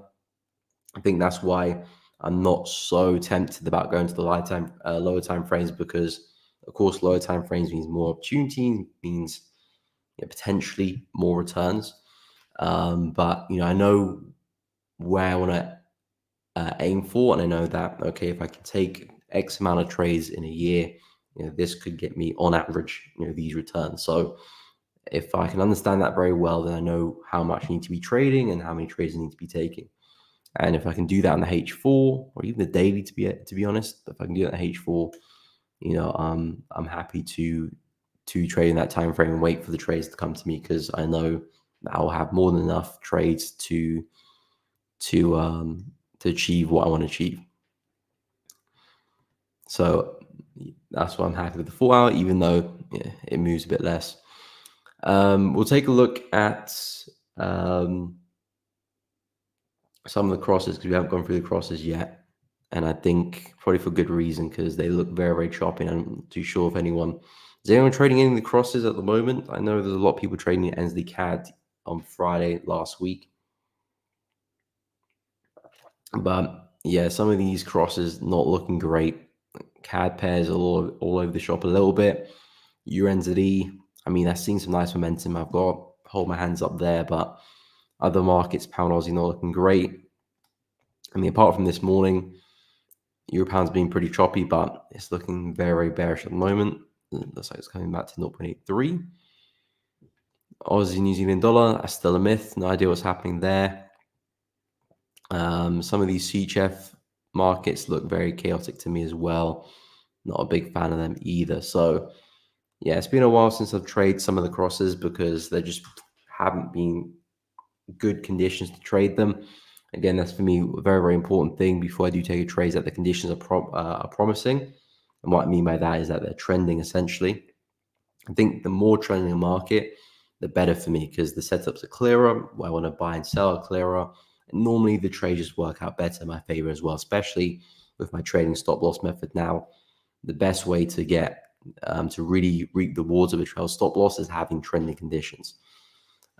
I think that's why I'm not so tempted about going to the lower time frames, because of course lower time frames means more opportunity, means, you know, potentially more returns. But you know, I know where I want to aim for, and I know that, okay, if I can take X amount of trades in a year, you know, this could get me on average, you know, these returns. So if I can understand that very well, then I know how much I need to be trading and how many trades I need to be taking. And if I can do that on the H4 or even the daily, to be honest, if I can do that on the H4, you know, I'm happy to trade in that time frame and wait for the trades to come to me, because I know that I'll have more than enough trades to achieve what I want to achieve. So that's why I'm happy with the 4 hour, even though, yeah, it moves a bit less. We'll take a look at some of the crosses, because we haven't gone through the crosses yet. And I think probably for good reason, because they look very, very choppy. I'm not too sure if is anyone trading in the crosses at the moment? I know there's a lot of people trading at NZD CAD on Friday last week. But yeah, some of these crosses not looking great. CAD pairs all over the shop a little bit. UNZD, I mean, I've seen some nice momentum. I've got to hold my hands up there, but other markets, pound Aussie not looking great. I mean, apart from this morning, Euro pound's been pretty choppy, but it's looking very, very bearish at the moment. It looks like it's coming back to 0.83. Aussie New Zealand dollar, that's still a myth. No idea what's happening there. Some of these CHF markets look very chaotic to me as well. Not a big fan of them either. So yeah, it's been a while since I've traded some of the crosses because there just haven't been good conditions to trade them. Again, that's for me a very, very important thing before I do take a trade, that the conditions are promising. And what I mean by that is that they're trending essentially. I think the more trending a market, the better for me because the setups are clearer. Where I want to buy and sell are clearer. And normally the trades just work out better in my favor as well, especially with my trading stop loss method now. The best way to get to really reap the rewards of a trail stop loss is having trending conditions.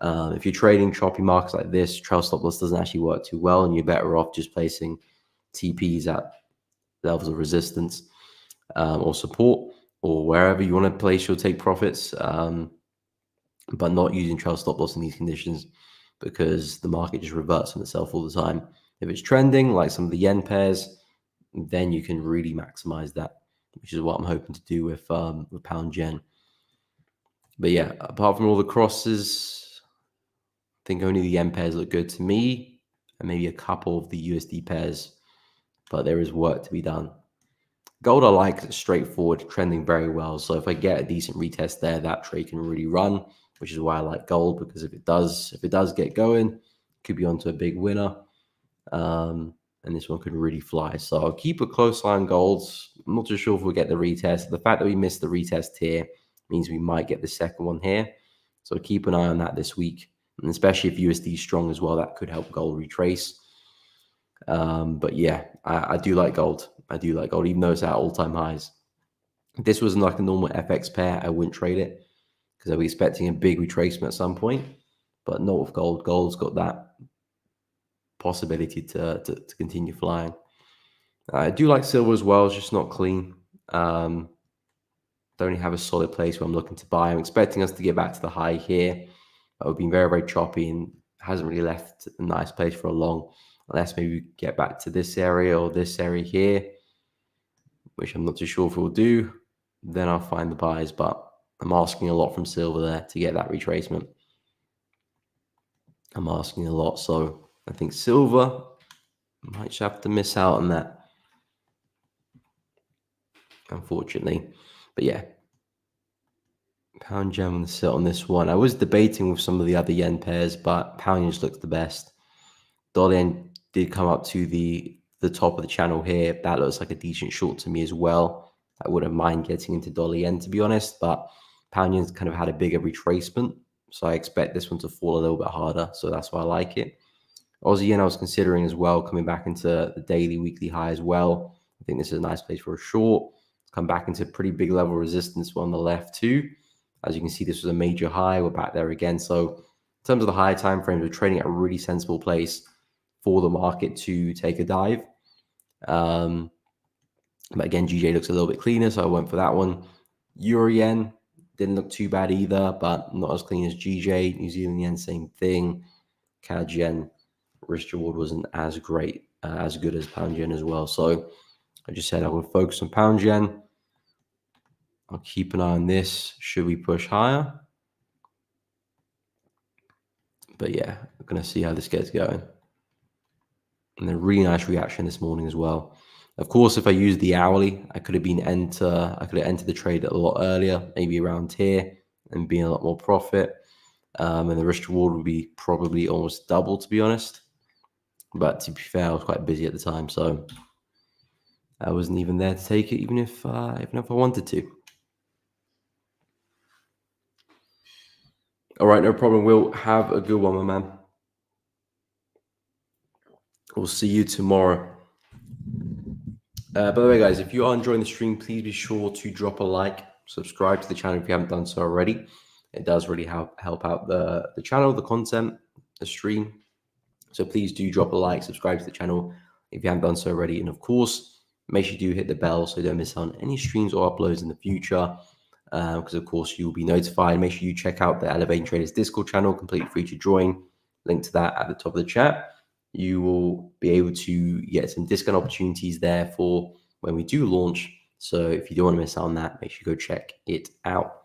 If you're trading choppy markets like this, trail stop loss doesn't actually work too well, and you're better off just placing TPs at levels of resistance or support, or wherever you want to place your take profits, but not using trail stop loss in these conditions because the market just reverts on itself all the time. If it's trending, like some of the yen pairs, then you can really maximize that, which is what I'm hoping to do with pound yen. But yeah, apart from all the crosses, I think only the yen pairs look good to me, and maybe a couple of the USD pairs, but there is work to be done. Gold I like straightforward, trending very well. So if I get a decent retest there, that trade can really run, which is why I like gold, because if it does get going, it could be onto a big winner. And this one could really fly. So I'll keep a close eye on golds. I'm not too sure if we'll get the retest. The fact that we missed the retest here means we might get the second one here. So keep an eye on that this week. And especially if USD is strong as well, that could help gold retrace. But yeah, I do like gold. I do like gold, even though it's at all-time highs. If this wasn't like a normal FX pair, I wouldn't trade it because I'd be expecting a big retracement at some point. But not with gold. Gold's got that possibility to continue flying. I do like silver as well. It's just not clean. Don't really have a solid place where I'm looking to buy. I'm expecting us to get back to the high here. We've been very, very choppy and hasn't really left a nice place for a long, unless maybe we get back to this area or this area here, which I'm not too sure if we'll do. Then I'll find the buys, but I'm asking a lot from silver there to get that retracement. I'm asking a lot, so I think silver might just have to miss out on that, unfortunately. But yeah, pound yen on the sit on this one. I was debating with some of the other yen pairs, but pound yen just looks the best. Dollar yen did come up to the top of the channel here. That looks like a decent short to me as well. I wouldn't mind getting into dollar yen, to be honest, but pound yen's kind of had a bigger retracement. So I expect this one to fall a little bit harder. So that's why I like it. Aussie yen I was considering as well, coming back into the daily, weekly high as well. I think this is a nice place for a short. Come back into pretty big level resistance on the left too. As you can see, this was a major high. We're back there again. So in terms of the higher time frames, we're trading at a really sensible place for the market to take a dive. But again, GJ looks a little bit cleaner, so I went for that one. Euro yen didn't look too bad either, but not as clean as GJ. New Zealand yen, same thing. CAD yen, risk reward wasn't as great, as good as pound yen as well. So I just said I would focus on pound yen. I'll keep an eye on this. Should we push higher? But yeah, we're going to see how this gets going. And a really nice reaction this morning as well. Of course, if I used the hourly, I could have entered the trade a lot earlier, maybe around here, and been a lot more profit. And the risk reward would be probably almost double, to be honest. But to be fair, I was quite busy at the time, so I wasn't even there to take it, even if I wanted to. All right, no problem. We'll have a good one, my man. We'll see you tomorrow. By the way, guys, if you are enjoying the stream, please be sure to drop a like, subscribe to the channel if you haven't done so already. It does really help out the channel, the content, the stream. So please do drop a like, subscribe to the channel if you haven't done so already. And of course, make sure you do hit the bell so you don't miss out on any streams or uploads in the future. Because of course you'll be notified. Make sure you check out the Elevating Traders Discord channel, completely free to join. Link to that at the top of the chat. you will be able to get some discount opportunities there for when we do launch. So if you don't want to miss out on that, make sure you go check it out.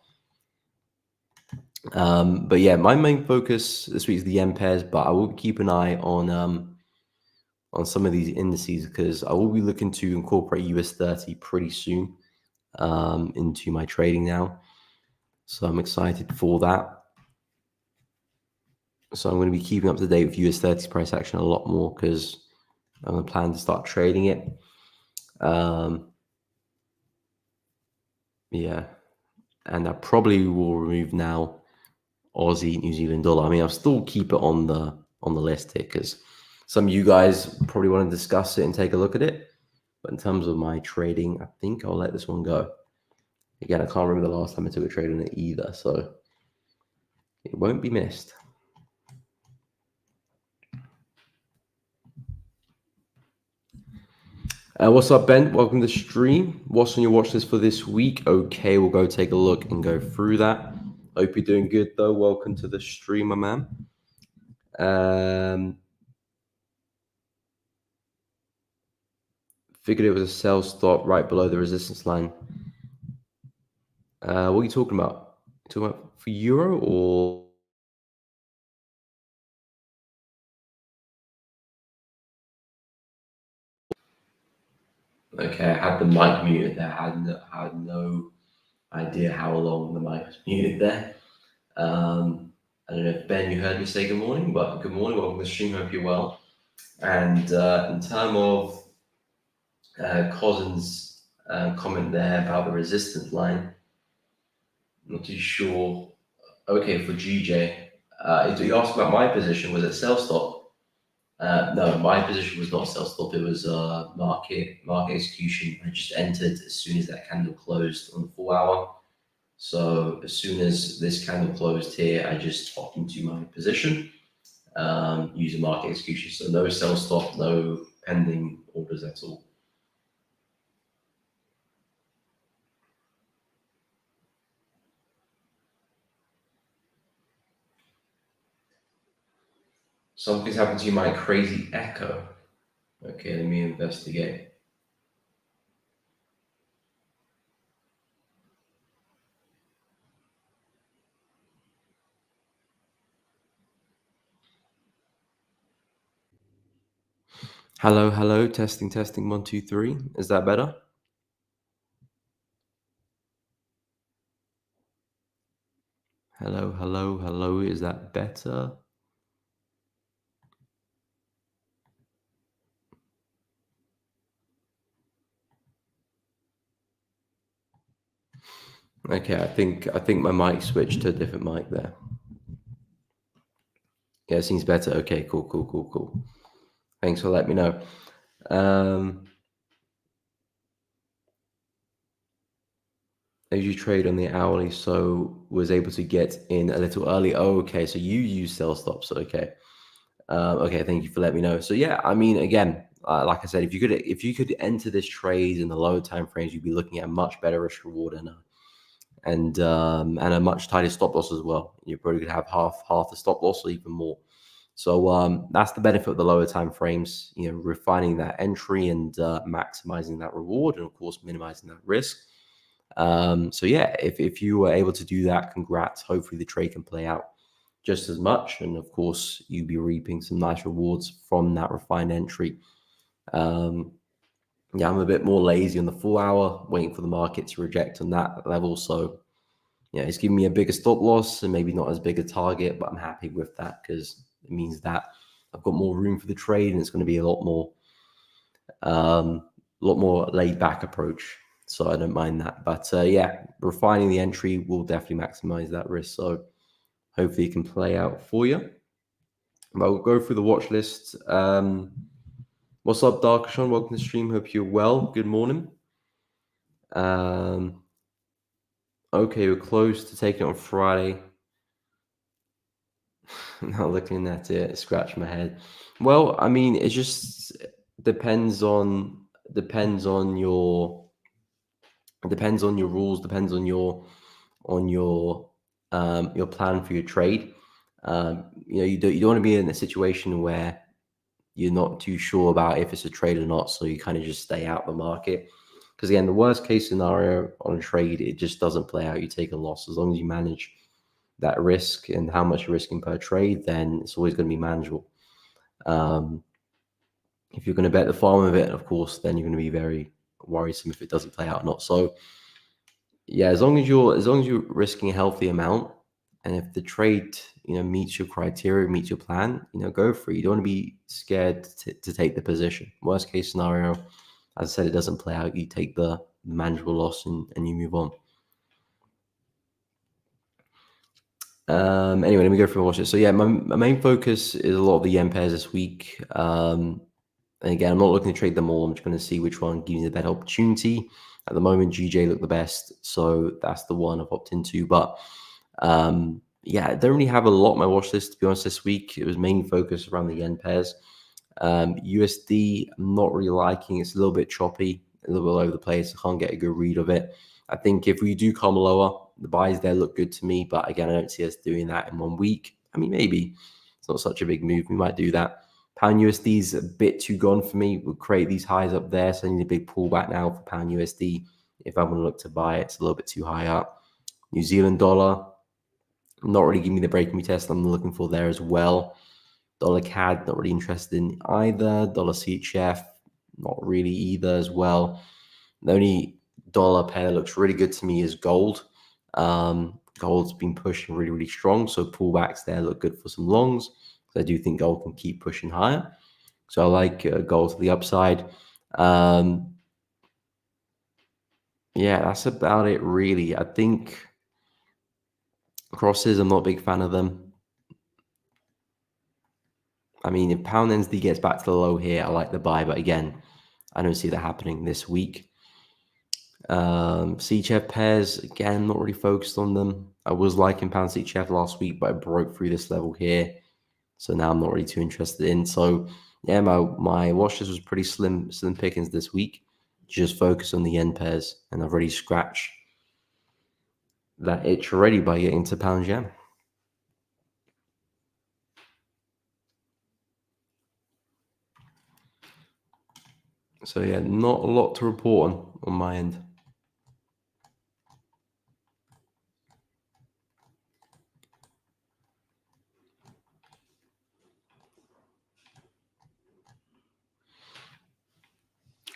But yeah, my main focus this week is the yen pairs, but I will keep an eye on some of these indices because I will be looking to incorporate US 30 pretty soon into my trading now. So I'm excited for that. So I'm going to be keeping up to date with US 30 price action a lot more because I'm going to plan to start trading it. Yeah, and I probably will remove now Aussie New Zealand dollar. I mean, I'll still keep it on the list here because some of you guys probably want to discuss it and take a look at it. But in terms of my trading, I think I'll let this one go. Again, I can't remember the last time I took a trade on it either, so it won't be missed. What's up, Ben? Welcome to the stream. What's on your watch list for this week? Okay, we'll go take a look and go through that. Hope you're doing good, though. Welcome to the stream, my man. Figured it was a sell stop right below the resistance line. What are you talking about? You talking about for euro or? Okay, I had the mic muted there. I had no idea how long the mic was muted there. I don't know if Ben, you heard me say good morning, but good morning. Welcome to the stream. Hope you're well. And in terms of Cosin's comment there about the resistance line, I'm not too sure. Okay, for GJ, you asked about my position. Was it sell stop? No, my position was not sell stop. It was market execution. I just entered as soon as that candle closed on the 4 hour. So as soon as this candle closed here, I just hopped into my position using market execution. So no sell stop, no pending orders at all. Something's happened to my crazy echo. Okay, let me investigate. Hello, hello, testing, 1, 2, 3. Is that better? Hello, hello, hello. Is that better? Okay, I think my mic switched to a different mic there. Yeah, it seems better. Okay, cool. Thanks for letting me know. As you trade on the hourly, so was able to get in a little early. Oh, okay, so you use sell stops. Okay. Okay, thank you for letting me know. So yeah, I mean, again, like I said, if you could enter this trade in the lower time frames, you'd be looking at a much better risk reward and a much tighter stop loss as well. You probably could have half the stop loss or even more. So that's the benefit of the lower time frames. You know, refining that entry and maximizing that reward, and of course minimizing that risk. So yeah, if you were able to do that, congrats. Hopefully the trade can play out just as much, and of course you'll be reaping some nice rewards from that refined entry. Yeah, I'm a bit more lazy on the 4 hour, waiting for the market to reject on that level. So yeah, it's giving me a bigger stop loss and maybe not as big a target, but I'm happy with that because it means that I've got more room for the trade and it's going to be a lot more laid back approach. So I don't mind that. But yeah, refining the entry will definitely maximize that risk. So hopefully it can play out for you. But we'll go through the watch list. What's up, Darkshon? Welcome to the stream. Hope you're well. Good morning. Okay, we're close to taking it on Friday. Not looking at it, scratch my head. Well, I mean, it just depends on your rules, depends on your plan for your trade. You know, you don't want to be in a situation where you're not too sure about if it's a trade or not, so you kind of just stay out the market. Because again, the worst case scenario on a trade, it just doesn't play out. You take a loss. As long as you manage that risk and how much you're risking per trade, then it's always going to be manageable. If you're going to bet the farm of it, of course, then you're going to be very worrisome if it doesn't play out or not. So yeah, as long as you're risking a healthy amount, and if the trade meets your criteria, meets your plan, go for it. You don't want to be scared to take the position. Worst case scenario, as I said, it doesn't play out. You take the manageable loss and you move on. Anyway, let me go through and watch it. So yeah, my main focus is a lot of the yen pairs this week. And again, I'm not looking to trade them all. I'm just going to see which one gives me the better opportunity. At the moment, GJ looked the best, so that's the one I've opted into. But yeah, I don't really have a lot on my watch list, to be honest, this week. It was mainly focused around the yen pairs. USD, I'm not really liking. It's a little bit choppy, a little bit all over the place. I can't get a good read of it. I think if we do come lower, the buys there look good to me. But again, I don't see us doing that in 1 week. I mean, maybe it's not such a big move. We might do that. Pound USD is a bit too gone for me. We'll create these highs up there. So I need a big pullback now for pound USD. If I'm going to look to buy it, it's a little bit too high up. New Zealand dollar, not really giving me the break me test I'm looking for there as well. Dollar CAD, not really interested in either. Dollar CHF, not really either as well. The only dollar pair that looks really good to me is gold. Gold's been pushing really, really strong. So pullbacks there look good for some longs. I do think gold can keep pushing higher. So I like gold to the upside. Yeah, that's about it really. I think crosses, I'm not a big fan of them. I mean, if pound NZD gets back to the low here, I like the buy. But again, I don't see that happening this week. CHF pairs, again, not really focused on them. I was liking pound CHF last week, but I broke through this level here. So now I'm not really too interested in. So yeah, my watch list was pretty slim pickings this week. Just focus on the yen pairs, and I've already scratched that itch already by getting to pound yen. So yeah, not a lot to report on my end.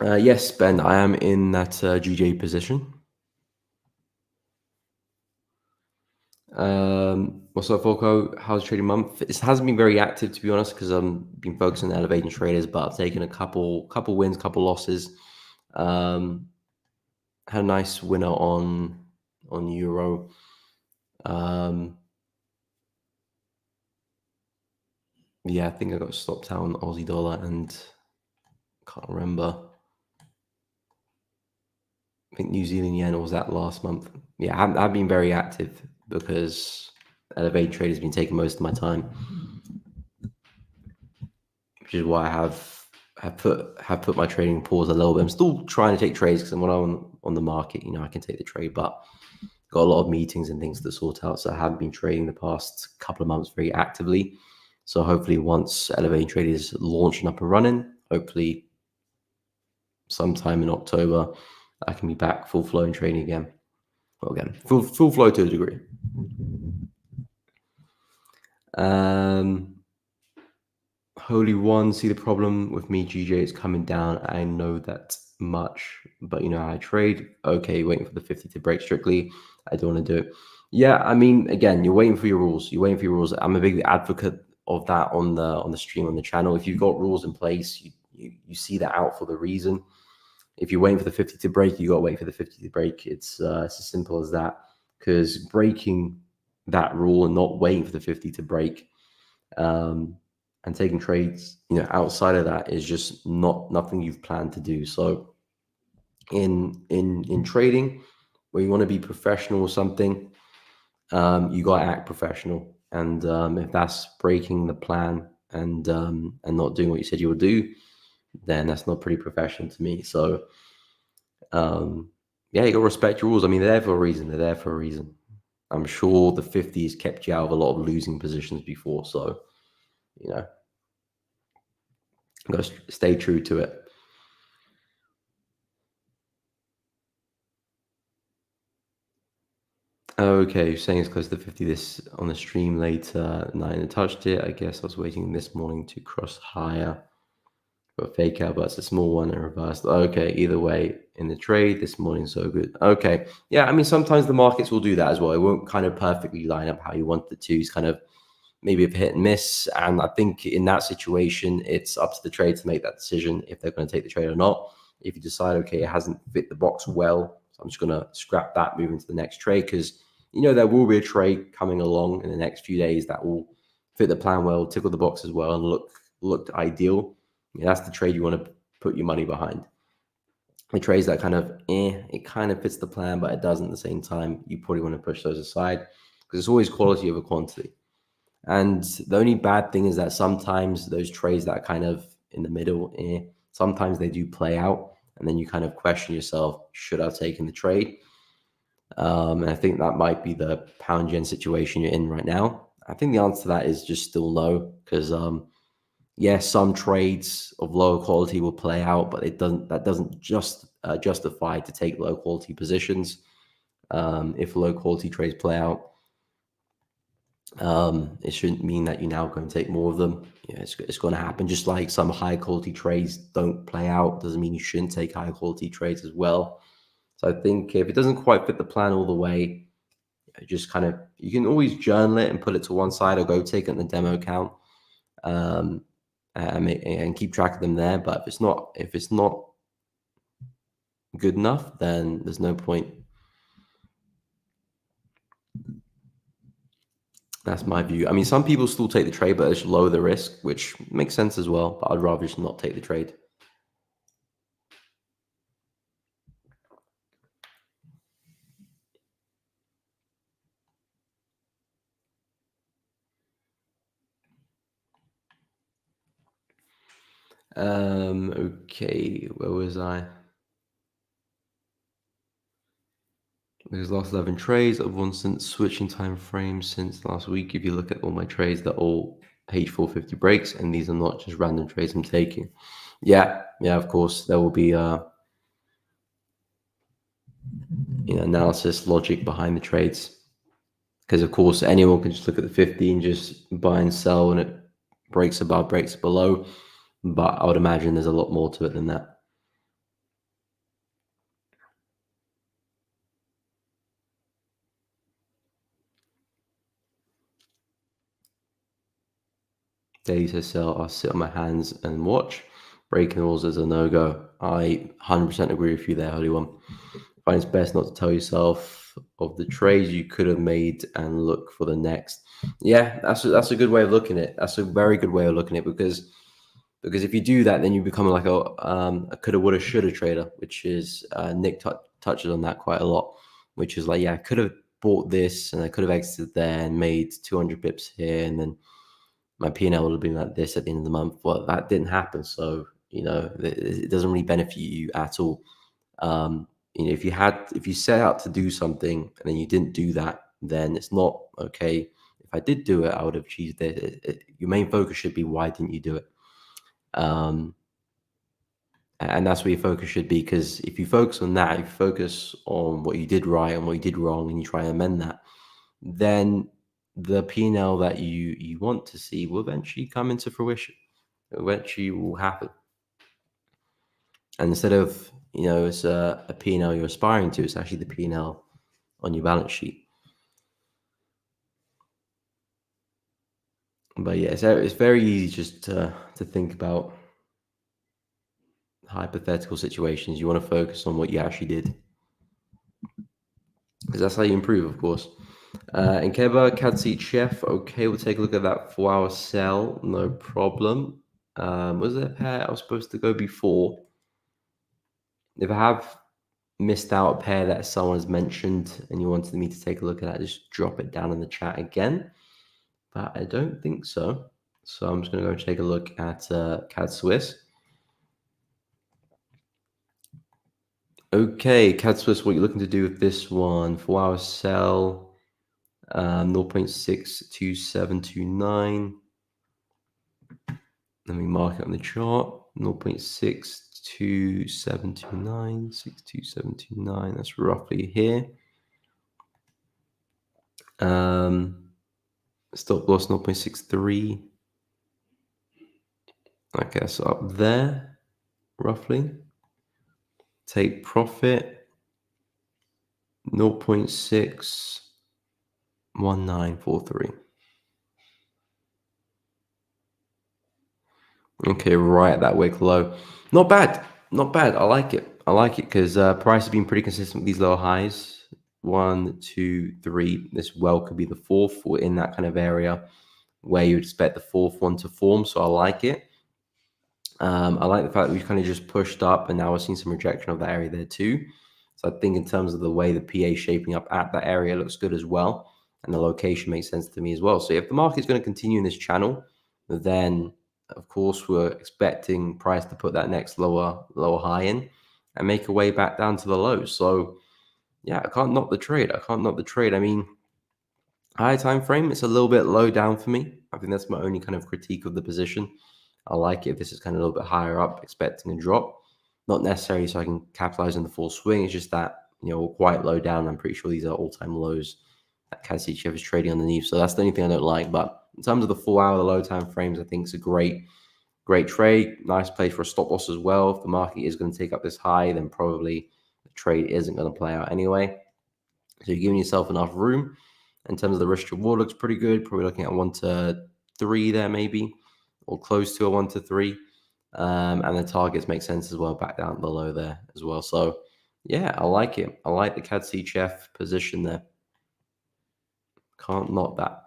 Yes, Ben, I am in that GJ position. What's up, Volko? How's trading month? It hasn't been very active, to be honest, because I've been focusing on elevating traders, but I've taken a couple wins, couple losses. Had a nice winner on Euro. Yeah, I think I got stopped out on Aussie dollar and can't remember. I think New Zealand yen was that last month. Yeah, I've been very active because elevated trade has been taking most of my time, which is why I have put my trading pause a little bit. I'm still trying to take trades because when I'm on the market, I can take the trade, but got a lot of meetings and things to sort out. So I haven't been trading the past couple of months very actively. So hopefully once elevated trade is launching up and running, hopefully sometime in October, I can be back full flow in trading again. Well, again, full flow to a degree. Holy One, see the problem with me, GJ, is coming down. I know that much, but I trade. Okay, waiting for the 50 to break strictly. I don't want to do it. Yeah, I mean, again, you're waiting for your rules. You're waiting for your rules. I'm a big advocate of that on the stream, on the channel. If you've got rules in place, you see that out for the reason. If you're waiting for the 50 to break, you got to wait for the 50 to break. It's as simple as that. Because breaking that rule and not waiting for the 50 to break, and taking trades, outside of that is just nothing you've planned to do. So in trading, where you want to be professional or something, you got to act professional. And if that's breaking the plan and not doing what you said you would do, then that's not pretty professional to me. So yeah, you got to respect your rules. I mean, they're there for a reason. They're there for a reason. I'm sure the 50s kept you out of a lot of losing positions before. So, Got to stay true to it. Okay, you're saying it's close to 50 this on the stream later. Nine touched it. I guess I was waiting this morning to cross higher. Got fake out, but it's a small one and reversed. Okay, either way, in the trade this morning, so good. Okay, yeah, I mean, sometimes the markets will do that as well. It won't kind of perfectly line up how you want it to. It's kind of maybe a hit and miss. And I think in that situation, it's up to the trade to make that decision if they're going to take the trade or not. If you decide, okay, it hasn't fit the box well, so I'm just going to scrap that, move into the next trade, because there will be a trade coming along in the next few days that will fit the plan well, tickle the box as well, and look ideal. That's the trade you want to put your money behind. The trades that kind of, it kind of fits the plan, but it doesn't at the same time, you probably want to push those aside because it's always quality over quantity. And the only bad thing is that sometimes those trades that are kind of in the middle, sometimes they do play out, and then you kind of question yourself, should I have taken the trade? And I think that might be the pound yen situation you're in right now. I think the answer to that is just still no, because yes, some trades of lower quality will play out, but that doesn't just justify to take low quality positions. If low quality trades play out, it shouldn't mean that you're now going to take more of them. It's going to happen. Just like some high quality trades don't play out, doesn't mean you shouldn't take high quality trades as well. So I think if it doesn't quite fit the plan all the way, just kind of, you can always journal it and put it to one side or go take it on the demo account, and keep track of them there. But if it's not good enough, then there's no point. That's my view. I mean, some people still take the trade, but it's lower the risk, which makes sense as well. But I'd rather just not take the trade. Okay, where was I? Because last 11 trades, I've won since switching time frames since last week. If you look at all my trades, they're all H450 breaks, and these are not just random trades I'm taking. Yeah, of course, there will be analysis logic behind the trades. Because of course, anyone can just look at the 50 and just buy and sell, and it breaks above, breaks below. But I would imagine there's a lot more to it than that. Daily says sell, I'll sit on my hands and watch. Breaking rules is a no-go. I 100% agree with you there, Holy One. I find it's best not to tell yourself of the trades you could have made and look for the next. Yeah, that's a good way of looking at it. That's a very good way of looking at it, because if you do that, then you become like a coulda, woulda, shoulda trader, which is Nick touches on that quite a lot, which is like, yeah, I could have bought this and I could have exited there and made 200 pips here, and then my P&L would have been like this at the end of the month. Well, that didn't happen. So, it doesn't really benefit you at all. If you set out to do something and then you didn't do that, then it's not okay. If I did do it, I would have achieved it. Your main focus should be, why didn't you do it? And that's where your focus should be, because if you focus on that, if you focus on what you did right and what you did wrong, and you try and amend that, then the P&L that you want to see will eventually come into fruition. Eventually will happen. And instead of, it's a P&L you're aspiring to, it's actually the P&L on your balance sheet. But yeah, it's very easy just to think about hypothetical situations. You want to focus on what you actually did, because that's how you improve, of course. And Keba, CAD seat chef. Okay, we'll take a look at that 4-hour sell. No problem. Was there a pair I was supposed to go before? If I have missed out a pair that someone has mentioned and you wanted me to take a look at that, just drop it down in the chat again. But I don't think so. So I'm just going to go take a look at CAD Swiss. Okay, CAD Swiss, what you're looking to do with this one? 4-hour sell, 0.62729. Let me mark it on the chart. 0.62729, 62729. That's roughly here. Stop loss 0.63. Okay, so up there, roughly. Take profit 0.61943. Okay, right at that wick low. Not bad. Not bad. I like it. I like it because price has been pretty consistent with these lower highs. 1, 2, 3. This well could be the fourth. We're in that kind of area where you would expect the fourth one to form. So I like it. I like the fact that we've kind of just pushed up and now we're seeing some rejection of that area there too. So I think in terms of the way the PA is shaping up at that area looks good as well. And the location makes sense to me as well. So if the market is going to continue in this channel, then of course we're expecting price to put that next lower high in and make a way back down to the lows. So yeah, I can't knock the trade. I mean, high time frame, it's a little bit low down for me. I think that's my only kind of critique of the position. I like it if this is kind of a little bit higher up, expecting a drop. Not necessarily so I can capitalize on the full swing. It's just that, quite low down. I'm pretty sure these are all-time lows that CAD-CHF is trading underneath. So that's the only thing I don't like. But in terms of the full hour, the low time frames, I think it's a great trade. Nice place for a stop loss as well. If the market is going to take up this high, then probably the trade isn't going to play out anyway. So you're giving yourself enough room. In terms of the risk reward, looks pretty good. Probably looking at 1 to 3 there, maybe, or close to a 1 to 3. And the targets make sense as well, back down below there as well. So yeah, I like it. I like the CAD-CHF position there. Can't knock that.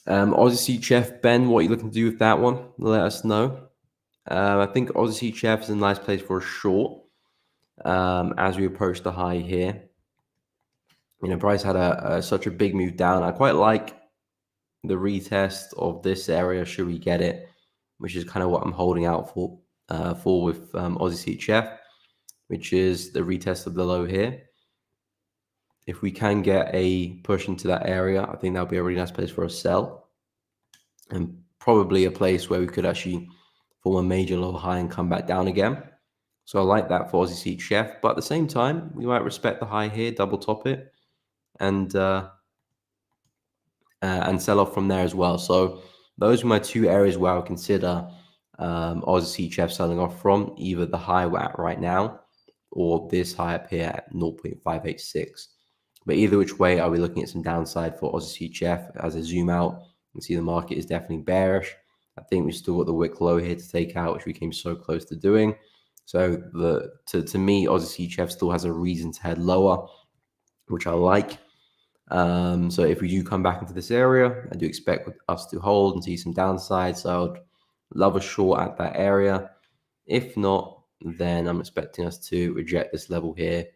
Aussie CHF, Ben, what are you looking to do with that one? Let us know. I think Aussie CHF is a nice place for a short as we approach the high here. Price had such a big move down. I quite like the retest of this area should we get it, which is kind of what I'm holding out for with Aussie CHF, which is the retest of the low here. If we can get a push into that area, I think that'll be a really nice place for a sell, and probably a place where we could actually form a major low high and come back down again. So I like that for Aussie CHF, but at the same time, we might respect the high here, double top it, and sell off from there as well. So those are my two areas where I would consider Aussie CHF selling off from, either the high we're at right now or this high up here at 0.586. But either which way, I'll be looking at some downside for Aussie CHF. As I zoom out, you can see the market is definitely bearish. I think we've still got the wick low here to take out, which we came so close to doing. So to me, Aussie CHF still has a reason to head lower, which I like. So if we do come back into this area, I do expect us to hold and see some downside. So I'd love a short at that area. If not, then I'm expecting us to reject this level here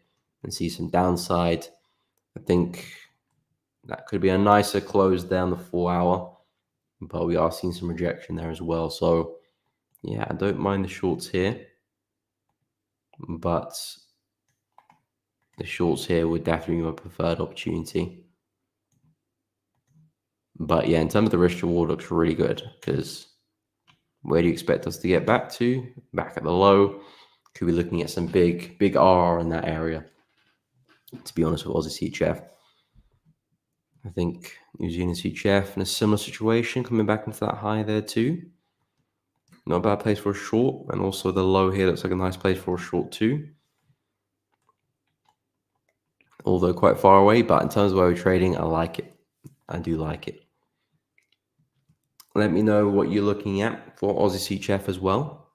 and see some downside. I think that could be a nicer close down the 4 hour, but we are seeing some rejection there as well. So yeah, I don't mind the shorts here, but the shorts here would definitely be my preferred opportunity. But yeah, in terms of the risk reward, looks really good, because where do you expect us to get back to? Back at the low. Could be looking at some big RR in that area, to be honest with Aussie CHF. I think New Zealand CHF in a similar situation, coming back into that high there too. Not a bad place for a short, and also the low here looks like a nice place for a short too. Although quite far away, but in terms of where we're trading, I like it. I do like it. Let me know what you're looking at for Aussie CHF as well.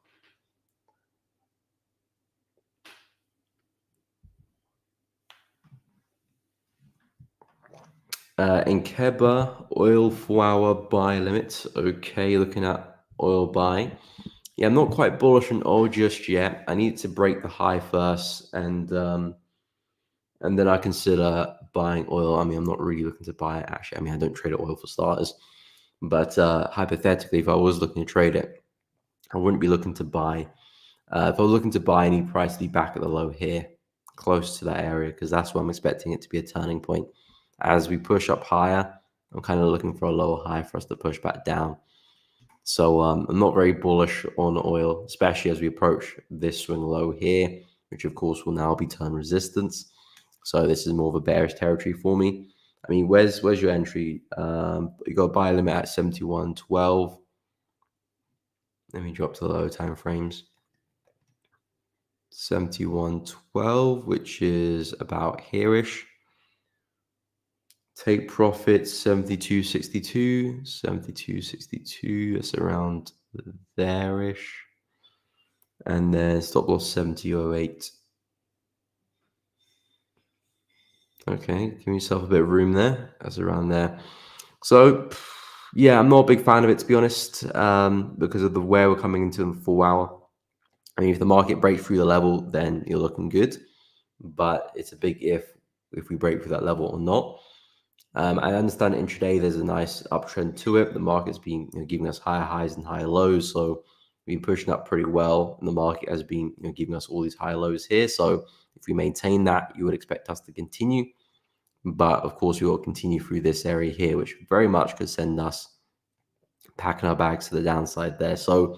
In Keba, oil 4 hour buy limits. Okay, looking at oil buy. Yeah, I'm not quite bullish on oil just yet. I need to break the high first, and then I consider buying oil. I mean, I'm not really looking to buy it, actually. I mean, I don't trade oil for starters. But hypothetically, if I was looking to trade it, I wouldn't be looking to buy. If I was looking to buy, any price to be back at the low here, close to that area, because that's where I'm expecting it to be a turning point. As we push up higher, I'm kind of looking for a lower high for us to push back down. So I'm not very bullish on oil, especially as we approach this swing low here, which of course will now be turn resistance. So this is more of a bearish territory for me. I mean, where's your entry? You got a buy limit at 71.12. Let me drop to the low time frames. 71.12, which is about here-ish. Take profit 72.62, 72.62. That's around there-ish. And then stop loss 70.08. Okay, give yourself a bit of room there. That's around there. So, yeah, I'm not a big fan of it, to be honest, because of the where we're coming into the 4 hour. I mean, if the market breaks through the level, then you're looking good. But it's a big if we break through that level or not. I understand intraday there's a nice uptrend to it. The market's been giving us higher highs and higher lows, so we've been pushing up pretty well, and the market has been giving us all these high lows here. So if we maintain that, you would expect us to continue. But of course, we will continue through this area here, which very much could send us packing our bags to the downside there. So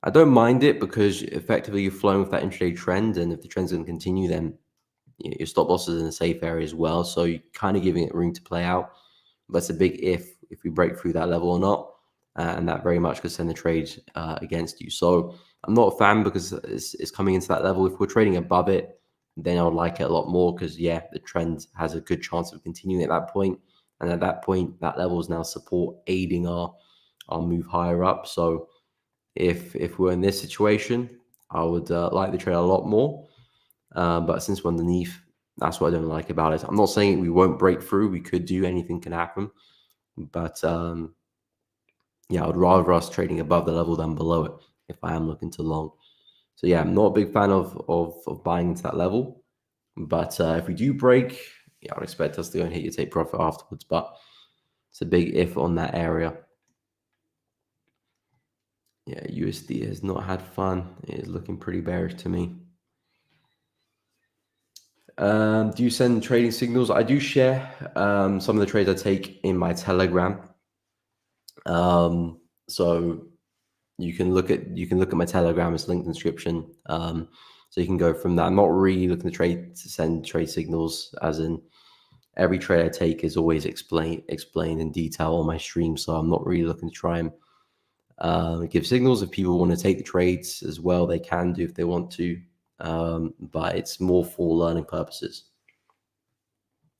I don't mind it because effectively you're flowing with that intraday trend, and if the trend's going to continue, then your stop loss is in a safe area as well. So you're kind of giving it room to play out. But it's a big if we break through that level or not. And that very much could send the trade against you. So I'm not a fan because it's coming into that level. If we're trading above it, then I would like it a lot more because, yeah, the trend has a good chance of continuing at that point. And at that point, that level is now support aiding our move higher up. So if we're in this situation, I would like the trade a lot more. But since we're underneath, that's what I don't like about it. I'm not saying we won't break through. We could do, anything can happen. But yeah, I would rather us trading above the level than below it if I am looking to long. So yeah, I'm not a big fan of buying into that level. But if we do break, yeah, I would expect us to go and hit your take profit afterwards. But it's a big if on that area. Yeah, USD has not had fun. It is looking pretty bearish to me. Do you send trading signals? I do share some of the trades I take in my Telegram. So you can look at my Telegram. It's linked in the description. So you can go from that. I'm not really looking to send trade signals, as in every trade I take is always explained in detail on my stream. So I'm not really looking to try and give signals. If people want to take the trades as well, they can do if they want to. But it's more for learning purposes.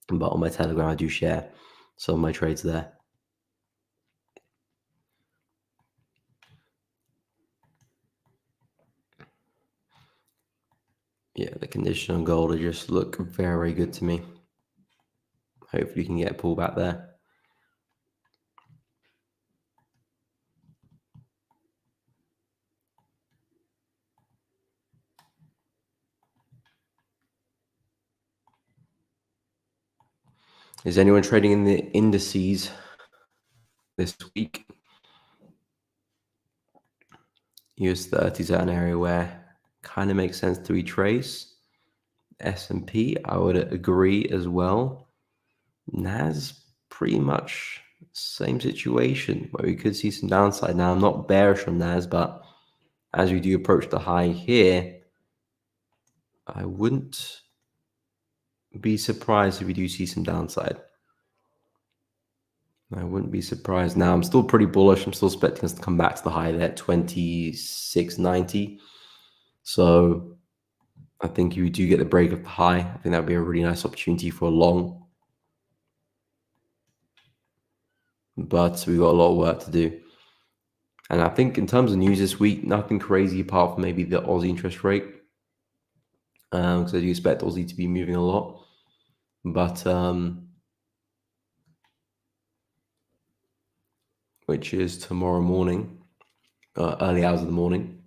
But on my Telegram, I do share some of my trades there. Yeah, the condition on gold just look very good to me. Hopefully you can get a pullback there. Is anyone trading in the indices this week? US 30 is at an area where kind of makes sense to retrace. S&P, I would agree as well. NAS, pretty much same situation where we could see some downside. Now, I'm not bearish on NAS, but as we do approach the high here, I wouldn't be surprised if we do see some downside. I wouldn't be surprised. Now, I'm still pretty bullish. I'm still expecting us to come back to the high there, 26.90. So I think if you do get the break of the high, I think that would be a really nice opportunity for a long. But we've got a lot of work to do. And I think in terms of news this week, nothing crazy apart from maybe the Aussie interest rate. Because I do expect Aussie to be moving a lot. But which is tomorrow morning, early hours of the morning,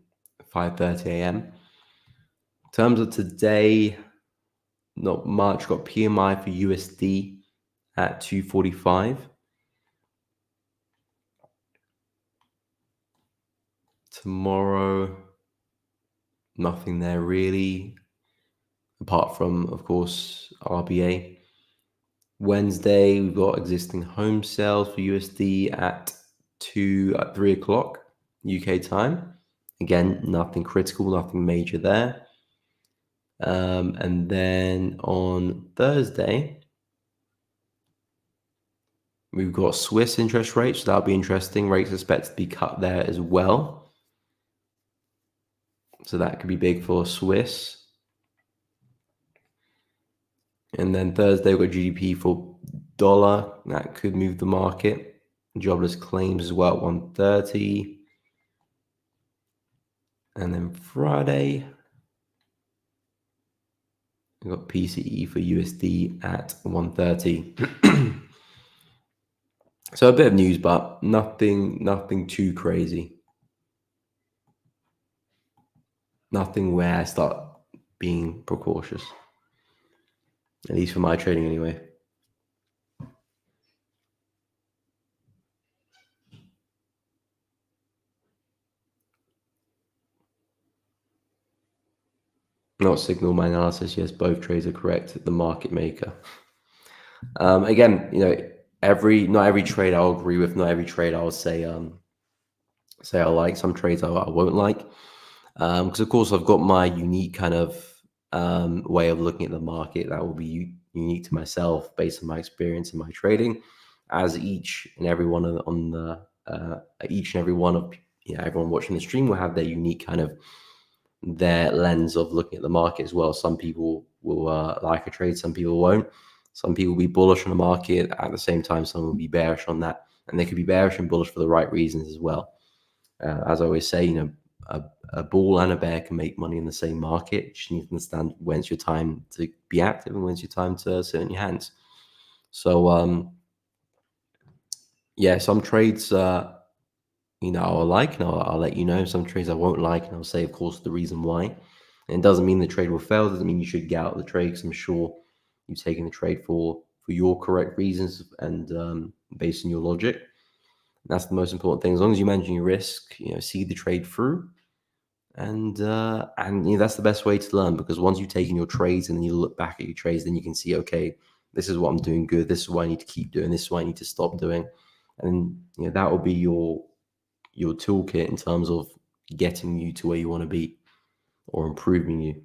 5:30 a.m. In terms of today, not much. Got PMI for USD at 245. Tomorrow, nothing there really, apart from, of course, RBA. Wednesday, we've got existing home sales for USD at to 3 o'clock UK time. Again, nothing critical, nothing major there. And then on Thursday, we've got Swiss interest rates. So that'll be interesting. Rates expected to be cut there as well. So that could be big for Swiss. And then Thursday, we've got GDP for dollar. That could move the market. Jobless claims as well at 1:30. And then Friday, we've got PCE for USD at 1:30. So a bit of news, but nothing too crazy. Nothing where I start being precautious. At least for my trading anyway. Not signal my analysis. Yes, both trades are correct. The market maker. Again, not every trade I'll agree with. Not every trade I'll say I like. Some trades I won't like. Because of course I've got my unique kind of way of looking at the market that will be unique to myself based on my experience in my trading. As each and every one of everyone watching the stream will have their unique kind of their lens of looking at the market as well. Some people will like a trade, some people won't. Some people will be bullish on the market at the same time. Some will be bearish on that, and they could be bearish and bullish for the right reasons as well. As I always say, a bull and a bear can make money in the same market. You just need to understand when's your time to be active and when's your time to sit on your hands. So, yeah, some trades, I'll like, and I'll let you know. Some trades I won't like, and I'll say, of course, the reason why. And it doesn't mean the trade will fail. It doesn't mean you should get out of the trade, because I'm sure you've taken the trade for your correct reasons and based on your logic. That's the most important thing. As long as you're managing your risk, see the trade through. And that's the best way to learn, because once you've taken your trades and then you look back at your trades, then you can see, okay, this is what I'm doing good. This is what I need to keep doing. This is what I need to stop doing. And that will be your toolkit in terms of getting you to where you want to be or improving you.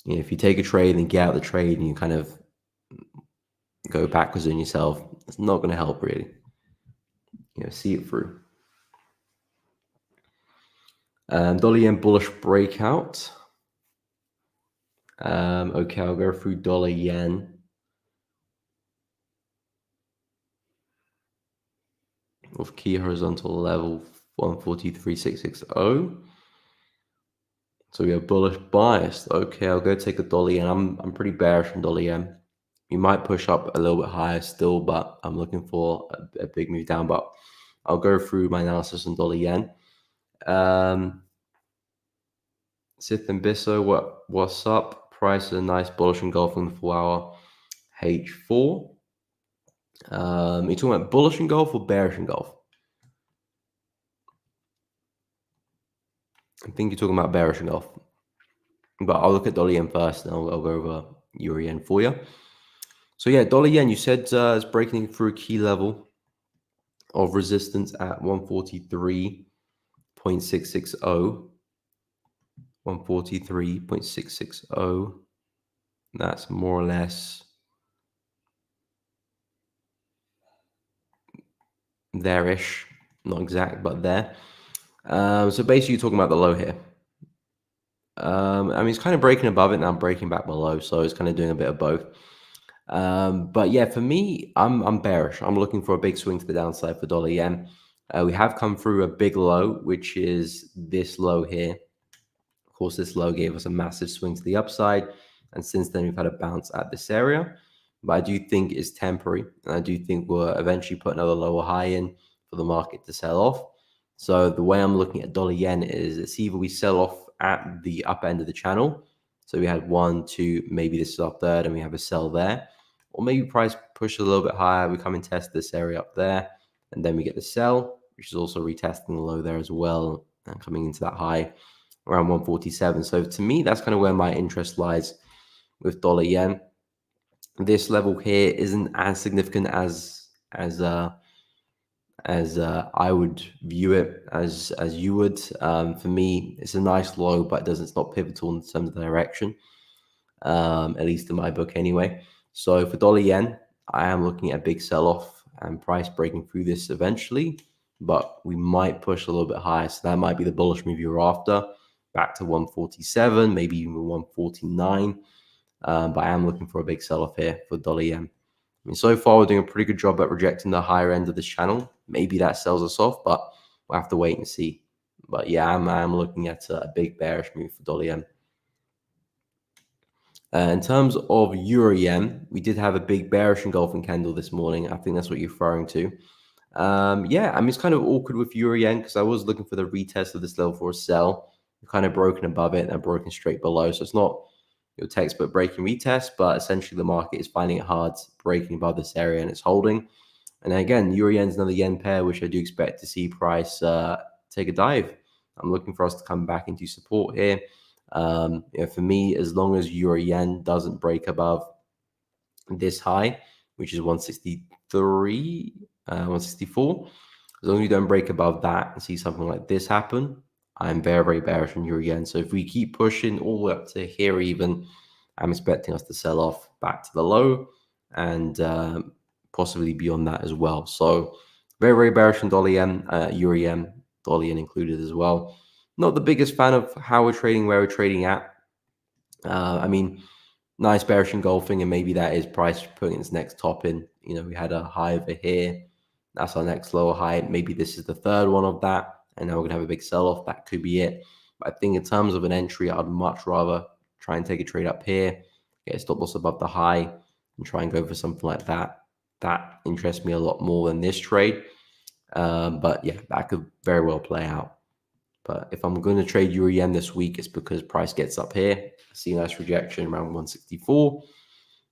If you take a trade and get out of the trade and you kind of go backwards on yourself, it's not going to help really. See it through. Dollar yen bullish breakout. Okay, I'll go through dollar yen. With key horizontal level 143.660. So we have bullish biased. Okay, I'll go take a dollar yen. I'm pretty bearish on dollar yen. You might push up a little bit higher still, but I'm looking for a big move down. But I'll go through my analysis on dollar yen. Sith and Bisso, what's up? Price is a nice bullish engulfing the 4 hour H4. You talking about bullish engulf or bearish engulf? I think you're talking about bearish engulf. But I'll look at dollar yen first, and I'll go over euro yen for you. So yeah, dollar yen, you said is breaking through a key level of resistance at 143.660. 143.660. That's more or less there-ish, not exact, but there. So basically, you're talking about the low here. It's kind of breaking above it, and I'm breaking back below, so it's kind of doing a bit of both. But yeah, for me, I'm bearish. I'm looking for a big swing to the downside for dollar yen. We have come through a big low, which is this low here. Of course, this low gave us a massive swing to the upside, and since then we've had a bounce at this area. But I do think it's temporary, and I do think we'll eventually put another lower high in for the market to sell off. So the way I'm looking at dollar yen is it's either we sell off at the upper end of the channel. So we had 1, 2, maybe this is our third, and we have a sell there. Or maybe price push a little bit higher. We come and test this area up there, and then we get the sell, which is also retesting the low there as well, and coming into that high around 147. So to me, that's kind of where my interest lies with dollar yen. This level here isn't as significant as as I would view it, as you would. For me, it's a nice low, but it's not pivotal in terms of the direction, at least in my book anyway. So for dollar yen, I am looking at a big sell-off and price breaking through this eventually, but we might push a little bit higher. So that might be the bullish move you're after, back to 147, maybe even 149. But I am looking for a big sell-off here for dollar yen. I mean, so far we're doing a pretty good job at rejecting the higher end of this channel. Maybe that sells us off, but we'll have to wait and see. But yeah, I'm looking at a big bearish move for dollar yen. In terms of euro yen, we did have a big bearish engulfing candle this morning. I think that's what you're referring to. Yeah, I mean, it's kind of awkward with euro yen because I was looking for the retest of this level for a sell. We've kind of broken above it and broken straight below. So it's not your textbook breaking retest, but essentially the market is finding it hard breaking above this area and it's holding. And then again, euro yen is another yen pair, which I do expect to see price take a dive. I'm looking for us to come back into support here. For me, as long as euro yen doesn't break above this high, which is 163, 164, as long as you don't break above that and see something like this happen, I'm very, very bearish on euro yen. So if we keep pushing all the way up to here, even, I'm expecting us to sell off back to the low and possibly beyond that as well. So very, very bearish on dollar yen, euro yen, dollar yen included as well. Not the biggest fan of how we're trading, where we're trading at. I mean, nice bearish engulfing, and maybe that is price putting its next top in. You know, we had a high over here. That's our next lower high. Maybe this is the third one of that, and now we're gonna have a big sell-off. That could be it. But I think in terms of an entry, I'd much rather try and take a trade up here, get a stop loss above the high, and try and go for something like that. That interests me a lot more than this trade. But yeah, that could very well play out. But if I'm going to trade euro yen this week, it's because price gets up here. I see a nice rejection around 164,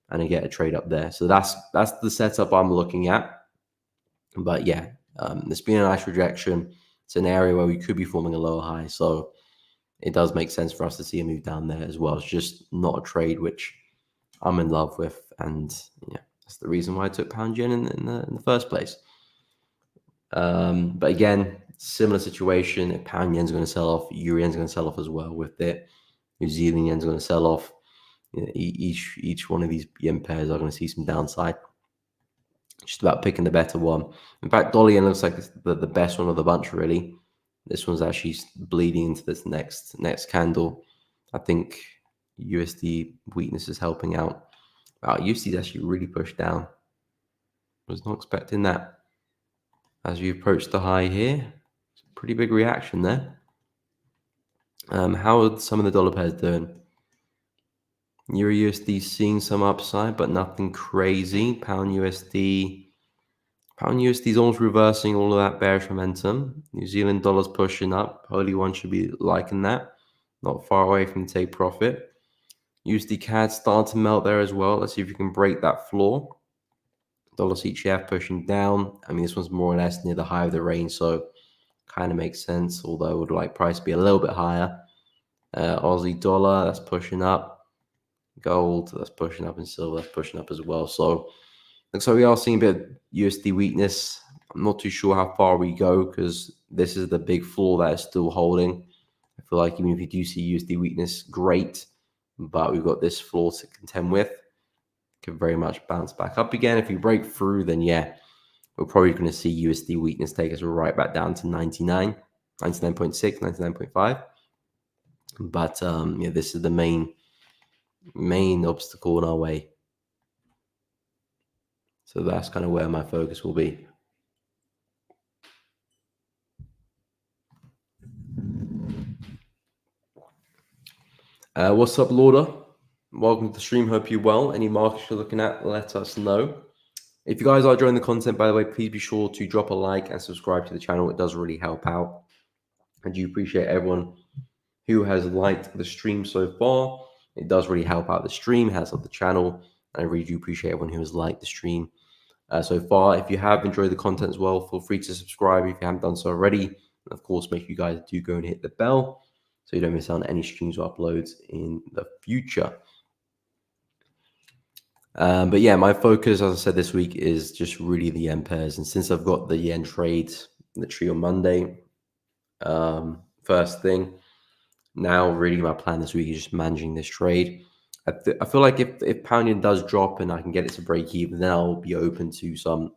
and I get a trade up there. So that's the setup I'm looking at. But yeah, there's been a nice rejection. It's an area where we could be forming a lower high, so it does make sense for us to see a move down there as well. It's just not a trade which I'm in love with, and yeah, that's the reason why I took pound yen in the first place. But again, similar situation. If pound yen's going to sell off, euro yen's going to sell off as well with it. New Zealand yen's going to sell off. You know, each one of these yen pairs are going to see some downside. Just about picking the better one. In fact, dollar yen looks like it's the best one of the bunch, really. This one's actually bleeding into this next candle. I think USD weakness is helping out. Wow, USD is actually really pushed down. Was not expecting that. As we approach the high here, it's a pretty big reaction there. How are some of the dollar pairs doing? Euro USD seeing some upside, but nothing crazy. Pound USD is almost reversing all of that bearish momentum. New Zealand dollar's pushing up. Holy One should be liking that. Not far away from take profit. USD CAD starting to melt there as well. Let's see if we can break that floor. Dollar CHF pushing down. I mean, this one's more or less near the high of the range, so kind of makes sense, although I would like price to be a little bit higher. Aussie dollar, that's pushing up. Gold, that's pushing up, and silver, that's pushing up as well. So looks like we are seeing a bit of USD weakness. I'm not too sure how far we go because this is the big floor that is still holding. I feel like even if you do see USD weakness, great, but we've got this floor to contend with. Could very much bounce back up again. If we break through, then yeah, we're probably going to see USD weakness take us right back down to 99, 99.6, 99.5. But yeah, this is the main obstacle in our way. So that's kind of where my focus will be. What's up, Lauder? Welcome to the stream. Hope you're well. Any markets you're looking at, let us know. If you guys are enjoying the content, by the way, please be sure to drop a like and subscribe to the channel. It does really help out. I do appreciate everyone who has liked the stream so far. It does really help out the stream, has helped the channel. And I really do appreciate everyone who has liked the stream so far. If you have enjoyed the content as well, feel free to subscribe if you haven't done so already. And of course, make sure you guys do go and hit the bell so you don't miss out on any streams or uploads in the future. But yeah, my focus, as I said this week, is just really the yen pairs. And since I've got the yen trade literally on Monday, first thing, now really my plan this week is just managing this trade. I feel like if pound yen does drop and I can get it to break even, then I'll be open to some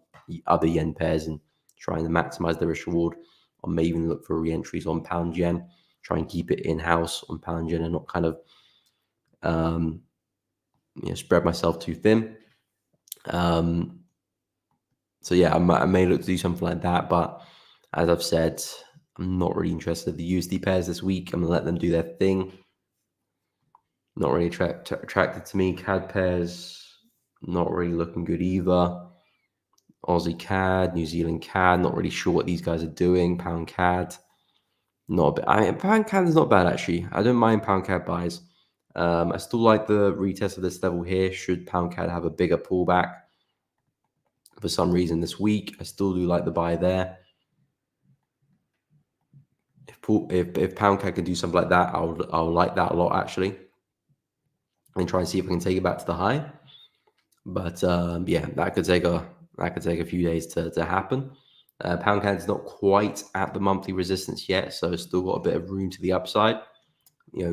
other yen pairs and trying to maximize the risk reward. Or maybe even look for re-entries on pound yen, try and keep it in house on pound yen and not kind of um, spread myself too thin. Um, so yeah, I may look to do something like that, but as I've said, I'm not really interested in the USD pairs this week. I'm gonna let them do their thing. Not really attracted to me. CAD pairs, not really looking good either. Aussie CAD, New Zealand CAD, not really sure what these guys are doing. Pound CAD, not a bit. Pound CAD is not bad actually. I don't mind pound CAD buys. I still like the retest of this level here. Should pound CAD have a bigger pullback for some reason this week, I still do like the buy there. If pound CAD can do something like that, I'll like that a lot actually, and try and see if I can take it back to the high. But yeah, that could take a few days to happen. Pound CAD's not quite at the monthly resistance yet, so it's still got a bit of room to the upside.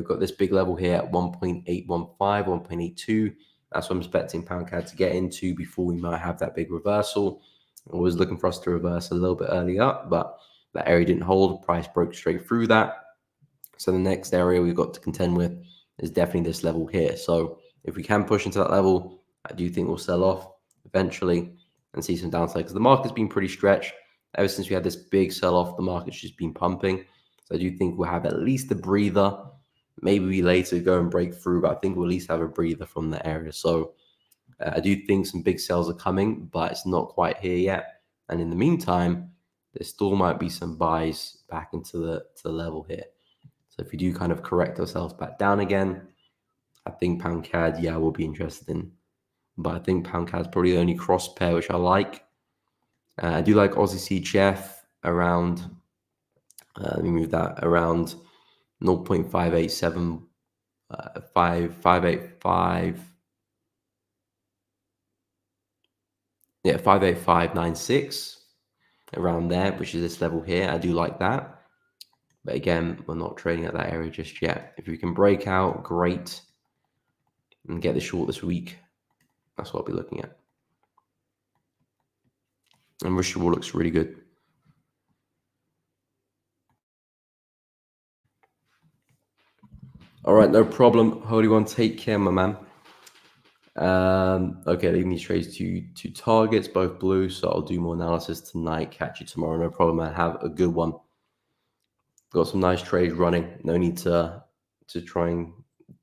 Got this big level here at 1.815, 1.82. That's what I'm expecting pound CAD to get into before we might have that big reversal. I was looking for us to reverse a little bit early up, but that area didn't hold. Price broke straight through that. So the next area we've got to contend with is definitely this level here. So if we can push into that level, I do think we'll sell off eventually and see some downside because the market's been pretty stretched. Ever since we had this big sell off, the market's just been pumping. So I do think we'll have at least a breather. Maybe we later go and break through, but I think we'll at least have a breather from the area. So I do think some big sales are coming, but it's not quite here yet. And in the meantime, there still might be some buys back into the level here. So if we do kind of correct ourselves back down again, I think pound CAD, yeah, we'll be interested in. But I think pound CAD is probably the only cross pair which I like. I do like Aussie CHF around. Let me move that around 0.587, 585. Yeah, 58596 around there, which is this level here. I do like that. But again, we're not trading at that area just yet. If we can break out, great. And get the short this week. That's what I'll be looking at. And risk reward looks really good. All right, no problem. Holy One, take care, my man. Okay, leaving these trades to targets, both blue. So I'll do more analysis tonight. Catch you tomorrow. No problem, man. Have a good one. Got some nice trades running. No need to try and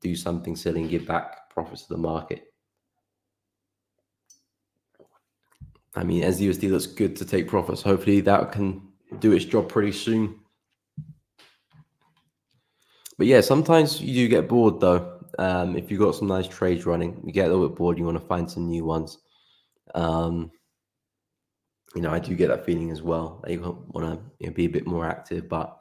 do something silly and give back profits to the market. I mean, as the USD looks good to take profits. Hopefully that can do its job pretty soon. But yeah, sometimes you do get bored though. If you've got some nice trades running, you get a little bit bored. You want to find some new ones. I do get that feeling as well. You want to be a bit more active, but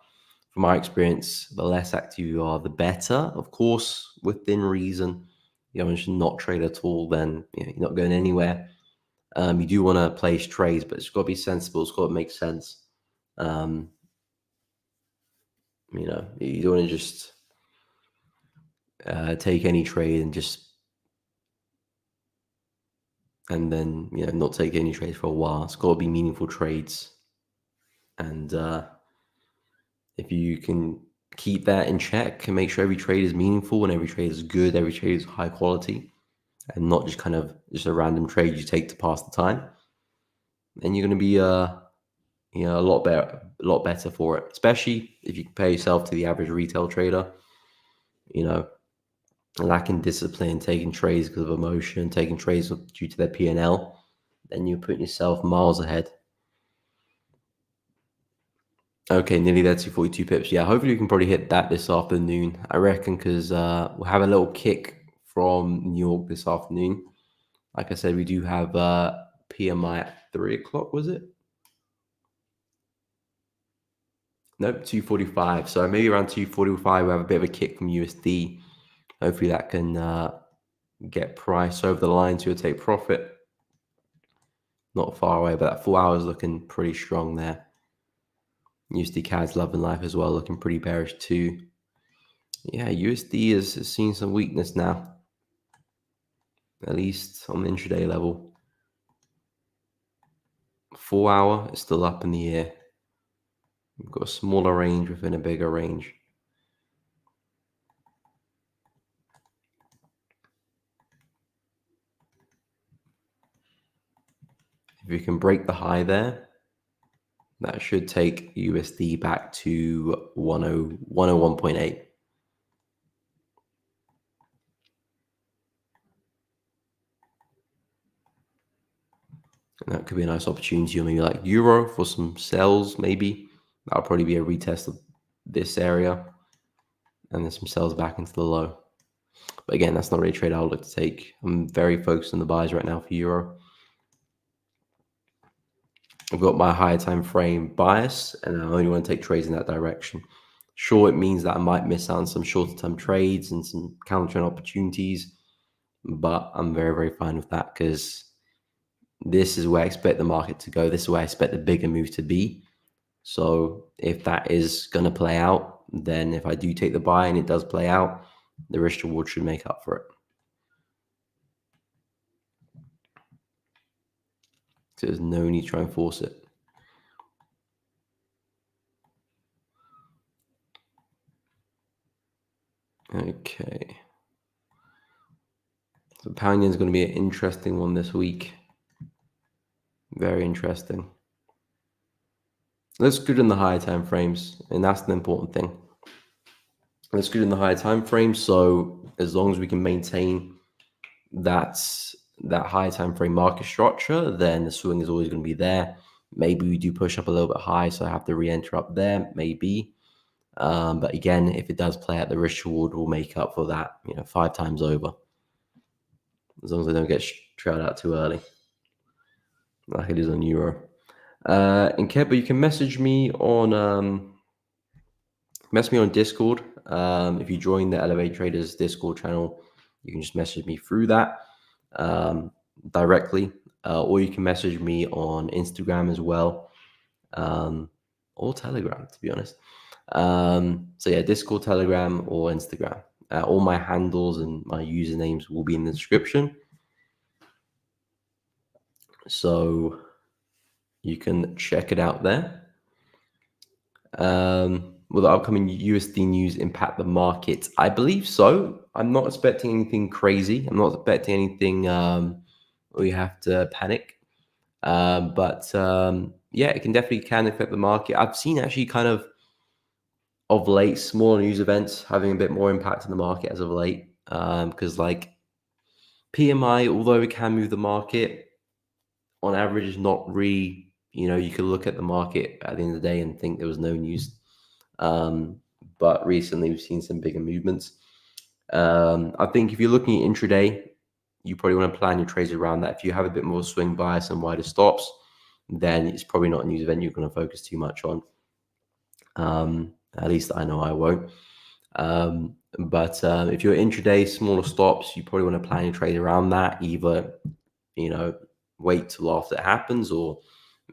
from my experience, the less active you are, the better. Of course, within reason. You should not trade at all. Then you're not going anywhere. You do want to place trades, but it's got to be sensible. It's got to make sense. You don't want to just take any trade and then not take any trades for a while. It's got to be meaningful trades, and if you can keep that in check and make sure every trade is meaningful and every trade is good, every trade is high quality, and not just a random trade you take to pass the time, then you're going to be a lot better for it. Especially if you compare yourself to the average retail trader, lacking discipline, taking trades because of emotion, taking trades due to their P&L, then you're putting yourself miles ahead. Okay, nearly there, 242 pips. Yeah, hopefully we can probably hit that this afternoon, I reckon, because we'll have a little kick from New York this afternoon. Like I said, we do have PMI at 3 o'clock, was it? Nope, 245. So maybe around 245, we'll have a bit of a kick from USD. Hopefully that can get price over the line to take profit. Not far away, but that 4 hours looking pretty strong there. USD CAD's loving life as well, looking pretty bearish too. Yeah, USD is seeing some weakness now, at least on the intraday level. 4 hour is still up in the air. We've got a smaller range within a bigger range. If we can break the high there, that should take USD back to 101.8. And that could be a nice opportunity on maybe like Euro for some sells, maybe. That'll probably be a retest of this area. And then some sells back into the low. But again, that's not really a trade I would look to take. I'm very focused on the buys right now for Euro. I've got my higher time frame bias, and I only want to take trades in that direction. Sure, it means that I might miss out on some shorter term trades and some counter trend opportunities, but I'm very, very fine with that because this is where I expect the market to go. This is where I expect the bigger move to be. So if that is going to play out, then if I do take the buy and it does play out, the risk reward should make up for it. So there's no need to try and force it. Okay. So pound yen is going to be an interesting one this week. Very interesting. Looks good in the higher time frames, and that's the important thing. Looks good in the higher time frames. So as long as we can maintain that higher time frame market structure, then the swing is always going to be there. Maybe we do push up a little bit high, so I have to re-enter up there, maybe. But again, if it does play out, the risk reward will make up for that, 5 times over. As long as I don't get trailed out too early, like it is on Euro. And Keba, you can message me on Discord. If you join the Elevate Traders Discord channel, you can just message me through that directly, or you can message me on Instagram as well, or Telegram, to be honest. So yeah, Discord, Telegram, or Instagram. All my handles and my usernames will be in the description, so you can check it out there. Will the upcoming USD news impact the market? I believe so. I'm not expecting anything crazy. I'm not expecting anything where you have to panic. But yeah, it can affect the market. I've seen actually kind of late smaller news events having a bit more impact on the market as of late. Because like PMI, although it can move the market, on average is not really, you could look at the market at the end of the day and think there was no news. But recently we've seen some bigger movements. I think if you're looking at intraday, you probably want to plan your trades around that. If you have a bit more swing bias and wider stops, then it's probably not a news event you're going to focus too much on. At least I know I won't. But if you're intraday, smaller stops, you probably want to plan your trade around that. Either, wait till after it happens, or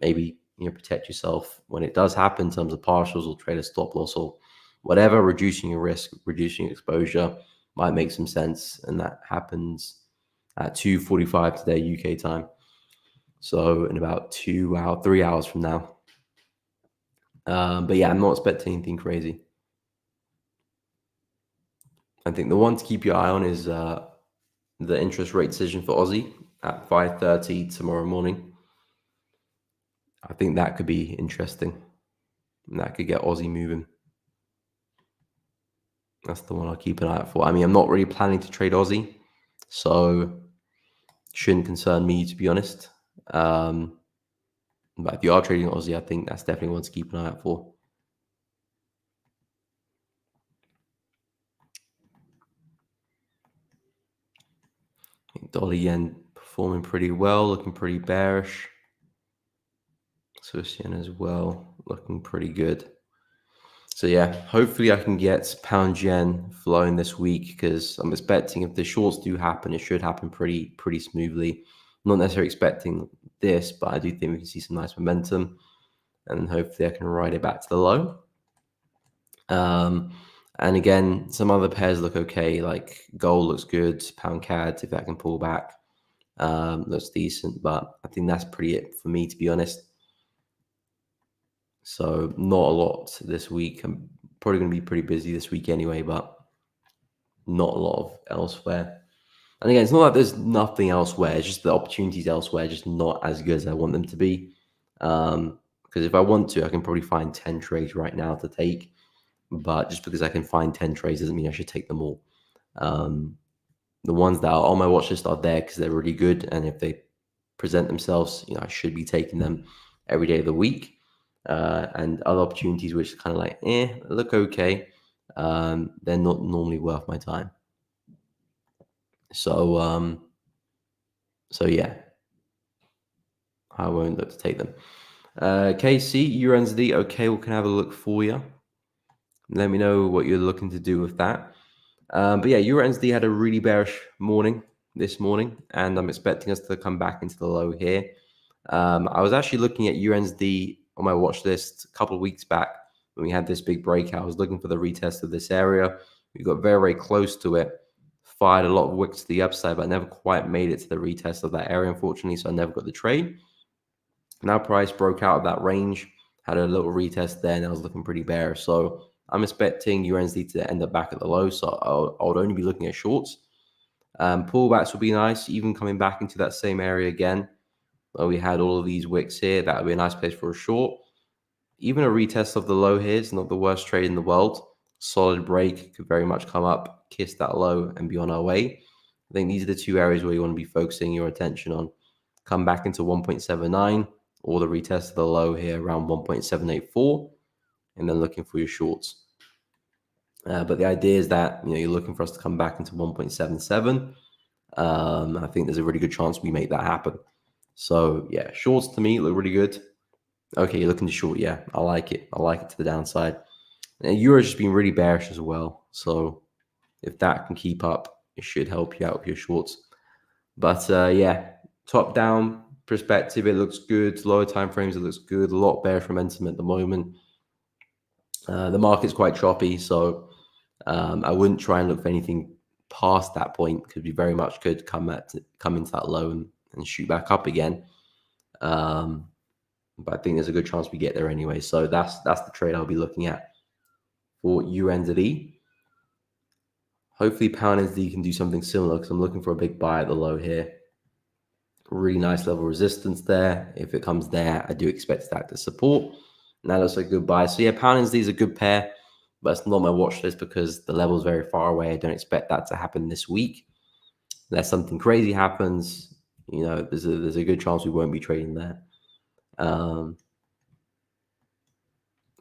maybe protect yourself when it does happen in terms of partials or trade a stop loss or whatever. Reducing your risk, reducing your exposure might make some sense, and that happens at 2:45 today UK time. So in about 3 hours from now. But yeah, I'm not expecting anything crazy. I think the one to keep your eye on is the interest rate decision for Aussie at 5:30 tomorrow morning. I think that could be interesting. And that could get Aussie moving. That's the one I'll keep an eye out for. I mean, I'm not really planning to trade Aussie, so it shouldn't concern me, to be honest. But if you are trading Aussie, I think that's definitely one to keep an eye out for. Dollar yen performing pretty well, looking pretty bearish. Swiss yen as well, looking pretty good. So yeah, hopefully I can get pound yen flowing this week, because I'm expecting if the shorts do happen, it should happen pretty smoothly. Not necessarily expecting this, but I do think we can see some nice momentum, and hopefully I can ride it back to the low. And again, some other pairs look okay, like gold looks good, pound CAD, if that can pull back, looks decent, but I think that's pretty it for me, to be honest. So not a lot this week. I'm probably going to be pretty busy this week anyway, but not a lot of elsewhere. And again, it's not like there's nothing elsewhere. It's just the opportunities elsewhere, just not as good as I want them to be. Because if I want to, I can probably find 10 trades right now to take. But just because I can find 10 trades doesn't mean I should take them all. The ones that are on my watch list are there because they're really good. And if they present themselves, I should be taking them every day of the week. And other opportunities which are kind of like, look okay, they're not normally worth my time. So yeah, I won't look to take them. KC, UNSD, okay, we can have a look for you. Let me know what you're looking to do with that. But yeah, UNSD had a really bearish morning this morning, and I'm expecting us to come back into the low here. I was actually looking at UNSD on my watch list a couple of weeks back when we had this big breakout. I was looking for the retest of this area. We got very close to it, fired a lot of wicks to the upside, but never quite made it to the retest of that area, unfortunately, so I never got the trade. Now price broke out of that range, had a little retest there, and I was looking pretty bearish. So I'm expecting UNSD to end up back at the low, so I would only be looking at shorts. Pullbacks would be nice, even coming back into that same area again. We had all of these wicks here. That would be a nice place for a short. Even a retest of the low here is not the worst trade in the world. Solid break could very much come up, kiss that low, and be on our way. I think these are the two areas where you want to be focusing your attention on. Come back into 1.79 or the retest of the low here around 1.784, and then looking for your shorts. But the idea is that you're looking for us to come back into 1.77. I think there's a really good chance we make that happen. So yeah, shorts to me look really good. Okay, you're looking to short. Yeah, I like it. I like it to the downside. And Euro's just been really bearish as well. So if that can keep up, it should help you out with your shorts. But yeah, top down perspective, it looks good. Lower time frames, it looks good. A lot bearish momentum at the moment. The market's quite choppy, so I wouldn't try and look for anything past that point, because we very much could come into that low and shoot back up again. But I think there's a good chance we get there anyway. So that's the trade I'll be looking at for UNZD. Hopefully pound NZD can do something similar, because I'm looking for a big buy at the low here. Really nice level resistance there. If it comes there, I do expect that to support. And that looks like a good buy. So yeah, pound NZD is a good pair, but it's not my watch list because the level is very far away. I don't expect that to happen this week. Unless something crazy happens, there's a good chance we won't be trading there.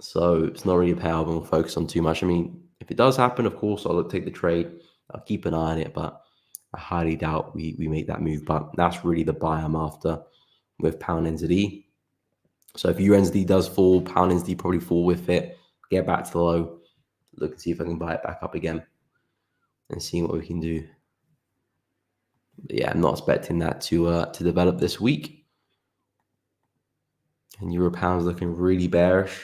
So it's not really a pair I'm going to focus on too much. I mean, if it does happen, of course, I'll take the trade. I'll keep an eye on it, but I highly doubt we make that move. But that's really the buy I'm after with pound NZD. So if UNZD does fall, pound NZD probably fall with it. Get back to the low. Look and see if I can buy it back up again and see what we can do. But yeah, I'm not expecting that to develop this week. And Euro pound's looking really bearish.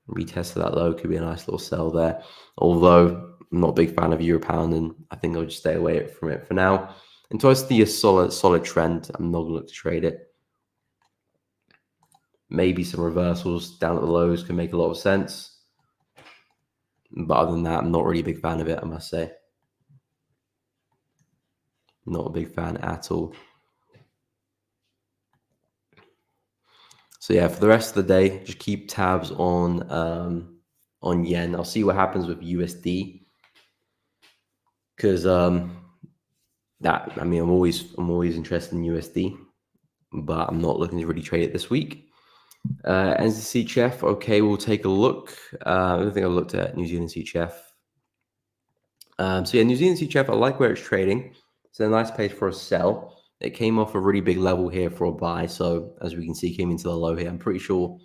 Retest of that low could be a nice little sell there. Although I'm not a big fan of Euro pound, and I think I'll just stay away from it for now. Until I see a solid trend, I'm not going to look to trade it. Maybe some reversals down at the lows can make a lot of sense. But other than that, I'm not really a big fan of it, I must say. Not a big fan at all. So yeah, for the rest of the day, just keep tabs on yen. I'll see what happens with USD, because I'm always interested in USD, but I'm not looking to really trade it this week. NZ CHF, okay, we'll take a look. I don't think I've looked at New Zealand CHF. So yeah, New Zealand CHF, I like where it's trading. It's a nice place for a sell. It came off a really big level here for a buy. So as we can see, came into the low here. I'm pretty sure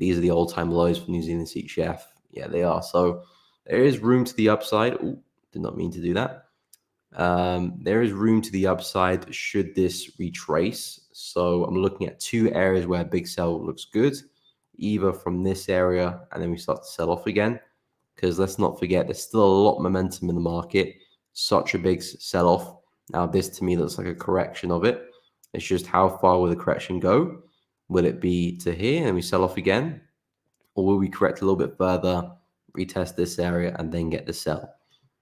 These are the all-time lows for New Zealand CHF. Yeah, they are. So there is room to the upside. Ooh, did not mean to do that. There is room to the upside should this retrace. So I'm looking at two areas where big sell looks good, either from this area and then we start to sell off again. Because let's not forget, there's still a lot of momentum in the market. Such a big sell off. Now, this to me looks like a correction of it. It's just how far will the correction go? Will it be to here and we sell off again? Or will we correct a little bit further, retest this area, and then get the sell?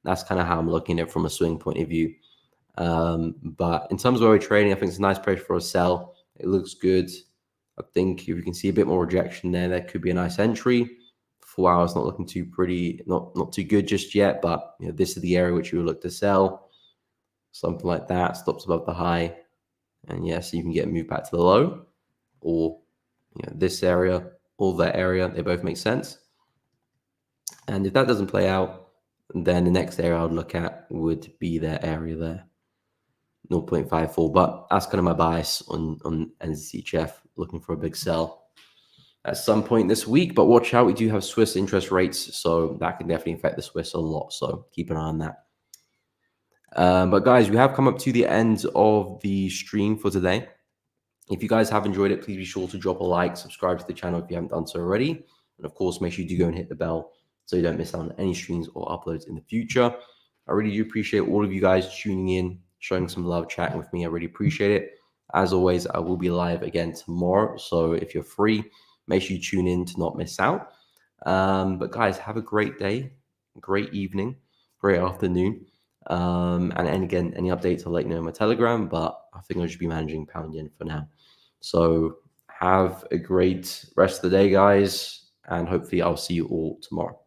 That's kind of how I'm looking at it from a swing point of view. But in terms of where we're trading, I think it's a nice place for a sell. It looks good. I think if you can see a bit more rejection there, that could be a nice entry. 4 hours not looking too pretty, not too good just yet, but this is the area which you would look to sell. Something like that, stops above the high. And yes, you can get moved back to the low, or this area or that area. They both make sense. And if that doesn't play out, then the next area I would look at would be that area there, 0.54. But that's kind of my bias on NZCHF, looking for a big sell at some point this week. But watch out, we do have Swiss interest rates, so that can definitely affect the Swiss a lot. So keep an eye on that. But guys, we have come up to the end of the stream for today. If you guys have enjoyed it, please be sure to drop a like, subscribe to the channel if you haven't done so already. And of course, make sure you do go and hit the bell so you don't miss out on any streams or uploads in the future. I really do appreciate all of you guys tuning in, showing some love, chatting with me. I really appreciate it. As always, I will be live again tomorrow. So if you're free, make sure you tune in to not miss out. But guys, have a great day, great evening, great afternoon. And again, any updates, I'll let you know in my Telegram, but I think I'll just be managing pound yen for now. So have a great rest of the day, guys, and hopefully I'll see you all tomorrow.